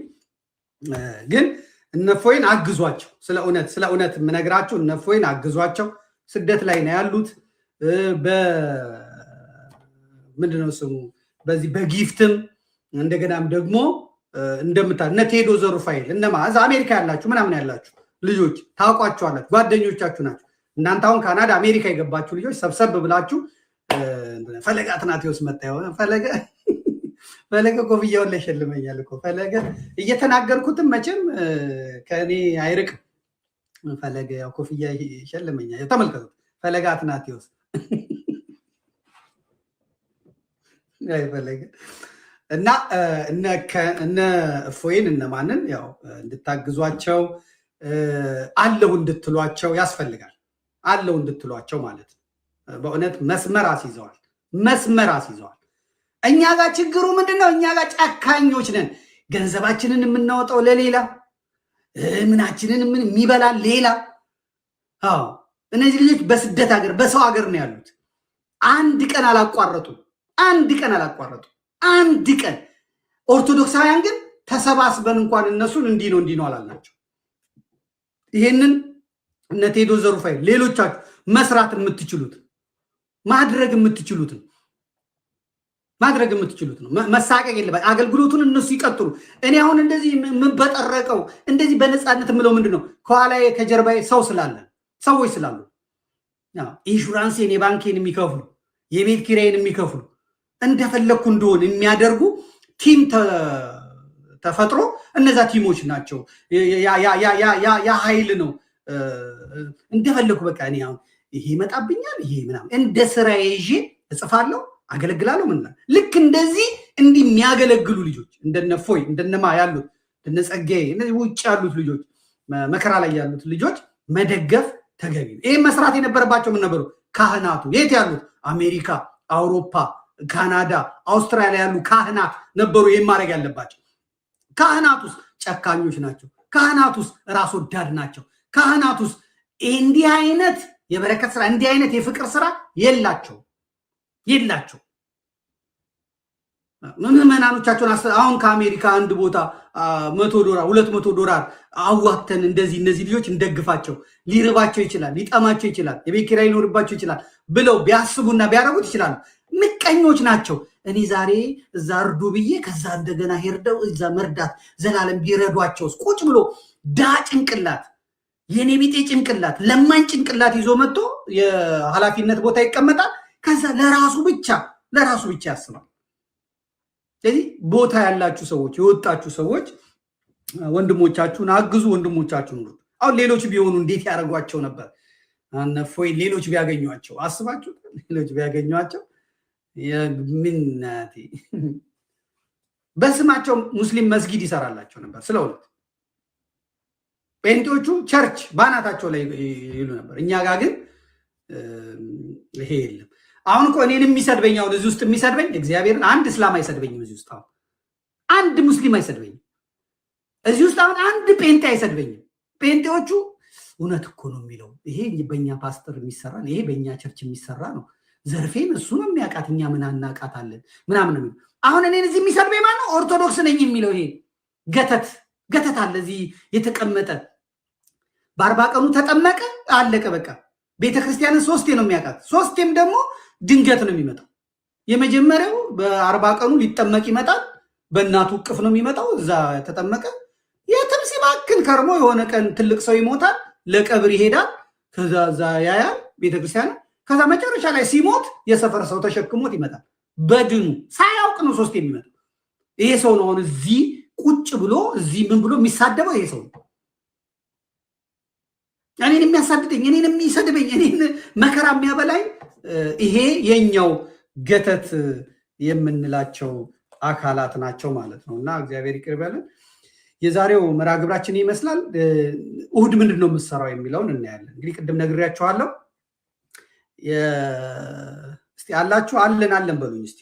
ግን እነፎይን አግዟቸው። ስለ እውነት የምነግራቸው እነፎይን አግዟቸው። ስደት ላይ ነው ያሉት። ምንድነው ስሙ በዚህ በጊፍትም እንደገናም ደግሞ እነ ቴዶ ዘሩፋይል እነማ እዛ አሜሪካ ያላችሁ ምናምን ያላችሁ ልጆች ታውቋቸዋላችሁ፣ ጓደኞቻችሁ ናቸው። እናንተ አሁን ካናዳ አሜሪካ የገባችሁ ልጆች ሰብሰብ ብላችሁ ፈለገ አትናቴዎስ መጣ የሆነ ፈለገ ኮፍያውን ላይ ሸልመኛል እኮ ፈለገ እየተናገርኩትም መቼም ከእኔ አይርቅም። ፈለገ ያው ኮፍያ ሸልመኛል። ተመልከቱት ፈለገ አትናቴዎስ ፈለገ እና እነ እፎይን እነማንን ያው እንድታግዟቸው አለው እንድትሏቸው ያስፈልጋል። አለው እንድትሏቸው ማለት ነው። በእውነት መስመር አስይዘዋል። እኛ ጋር ችግሩ ምንድነው? እኛ ጋር ጨካኞች ነን። ገንዘባችንን የምናወጣው ለሌላ፣ ምናችንን የሚበላን ሌላ። እነዚህ ልጆች በስደት ሀገር በሰው ሀገር ነው ያሉት። አንድ ቀን አላቋረጡ። አንድ ቀን ኦርቶዶክሳውያን ግን ተሰባስበን እንኳን እነሱን እንዲህ ነው አላልናቸው። ይሄንን እነ ቴዶ ዘሩፋይል ሌሎቻችሁ መስራት የምትችሉት ማድረግ የምትችሉት ነው። መሳቀቅ የለበት። አገልግሎቱን እነሱ ይቀጥሉ። እኔ አሁን እንደዚህ የምበጠረቀው እንደዚህ በነፃነት የምለው ምንድን ነው? ከኋላዬ ከጀርባዬ ሰዎች ስላሉ ኢንሹራንሴን የባንኬን የሚከፍሉ የቤት ኪራይን የሚከፍሉ እንደፈለግኩ እንደሆን የሚያደርጉ ቲም ተፈጥሮ እነዛ ቲሞች ናቸው። ያ ኃይል ነው። እንደፈለግኩ በቃ እኔ አሁን ይሄ ይመጣብኛል ይሄ ምናምን እንደ ስራ ይዤ እጽፋለሁ፣ አገለግላለሁ። ምን ልክ እንደዚህ እንዲህ የሚያገለግሉ ልጆች እንደነፎይ እንደነማ ያሉት እንደነጸጋዬ እነዚህ ውጭ ያሉት ልጆች መከራ ላይ ያሉት ልጆች መደገፍ ተገቢ ነው። ይሄ መስራት የነበረባቸው ምን ነበሩ? ካህናቱ የት ያሉት? አሜሪካ፣ አውሮፓ፣ ካናዳ፣ አውስትራሊያ ያሉ ካህናት ነበሩ ይሄን ማድረግ ያለባቸው። ካህናቱስ ጨካኞች ናቸው። ካህናቱስ ራስ ወዳድ ናቸው። ካህናቱስ እንዲህ አይነት የበረከት ስራ እንዲህ አይነት የፍቅር ስራ የላቸው። ምዕመናኖቻቸውን አሁን ከአሜሪካ አንድ ቦታ $100 $200 አዋተን እንደዚህ እነዚህ ልጆች እንደግፋቸው፣ ሊርባቸው ይችላል፣ ሊጠማቸው ይችላል፣ የቤት ኪራይ ሊኖርባቸው ይችላል ብለው ቢያስቡና ቢያደርጉት ይችላሉ። ምቀኞች ናቸው። እኔ ዛሬ እዛ እርዱ ብዬ ከዛ እንደገና ሄርደው እዛ መርዳት ዘላለም ቢረዷቸውስ? ቁጭ ብሎ ጭንቅላት የኔ ቢጤ ጭንቅላት ለማኝ ጭንቅላት ይዞ መጥቶ የኃላፊነት ቦታ ይቀመጣል። ከዛ ለራሱ ብቻ ያስባል። ስለዚህ ቦታ ያላችሁ ሰዎች፣ የወጣችሁ ሰዎች ወንድሞቻችሁን አግዙ፣ ወንድሞቻችሁን ኑሩ። አሁን ሌሎች ቢሆኑ እንዴት ያደርጓቸው ነበር? እፎይ ሌሎች ቢያገኟቸው አስባችሁ፣ ሌሎች ቢያገኟቸው የምናቴ በስማቸው ሙስሊም መስጊድ ይሰራላቸው ነበር። ስለሁለት ጴንጤዎቹ ቸርች ባናታቸው ላይ ይሉ ነበር። እኛ ጋር ግን ይሄ የለም። አሁን እኮ እኔን የሚሰድበኝ አሁን እዚህ ውስጥ የሚሰድበኝ እግዚአብሔርን አንድ እስላም አይሰድበኝም። እዚህ ውስጥ አሁን አንድ ሙስሊም አይሰድበኝም። እዚህ ውስጥ አሁን አንድ ጴንጤ አይሰድበኝም። ጴንጤዎቹ እውነት እኮ ነው የሚለው ይሄ በእኛ ፓስተር የሚሰራ ነው፣ ይሄ በእኛ ቸርች የሚሰራ ነው፣ ዘርፌን እሱ ነው የሚያውቃት፣ እኛ ምን አናውቃታለን ምናምን ነው የሚለው። አሁን እኔን እዚህ የሚሰድበኝ ማን ነው? ኦርቶዶክስ ነኝ የሚለው ይሄ ገተት አለ እዚህ የተቀመጠ በ40 ቀኑ ተጠመቀ፣ አለቀ በቃ። ቤተክርስቲያንን ሶስቴ ነው የሚያውቃት። ሶስቴም ደግሞ ድንገት ነው የሚመጣው። የመጀመሪያው በ40 ቀኑ ሊጠመቅ ይመጣል። በእናቱ እቅፍ ነው የሚመጣው። እዛ ተጠመቀ። የትም ሲባክን ከርሞ የሆነ ቀን ትልቅ ሰው ይሞታል፣ ለቀብር ይሄዳል። ከዛ እዛ ያያል ቤተክርስቲያን። ከዛ መጨረሻ ላይ ሲሞት የሰፈር ሰው ተሸክሞት ይመጣል። በድኑ ሳያውቅ ነው ሶስቴ የሚመጣው። ይሄ ሰው ነው አሁን እዚህ ቁጭ ብሎ እዚህ ምን ብሎ የሚሳደበው ይሄ ሰው ነው። እኔን የሚያሳድደኝ፣ እኔን የሚሰድበኝ፣ እኔን መከራ የሚያበላኝ ይሄ የኛው ገተት የምንላቸው አካላት ናቸው ማለት ነው። እና እግዚአብሔር ይቅር ይበለን። የዛሬው መርሃ ግብራችን ይመስላል። እሁድ ምንድን ነው የምትሰራው የሚለውን እናያለን። እንግዲህ ቅድም ነግሬያቸዋለሁ። እስቲ አላችሁ አለን በሉኝ እስቲ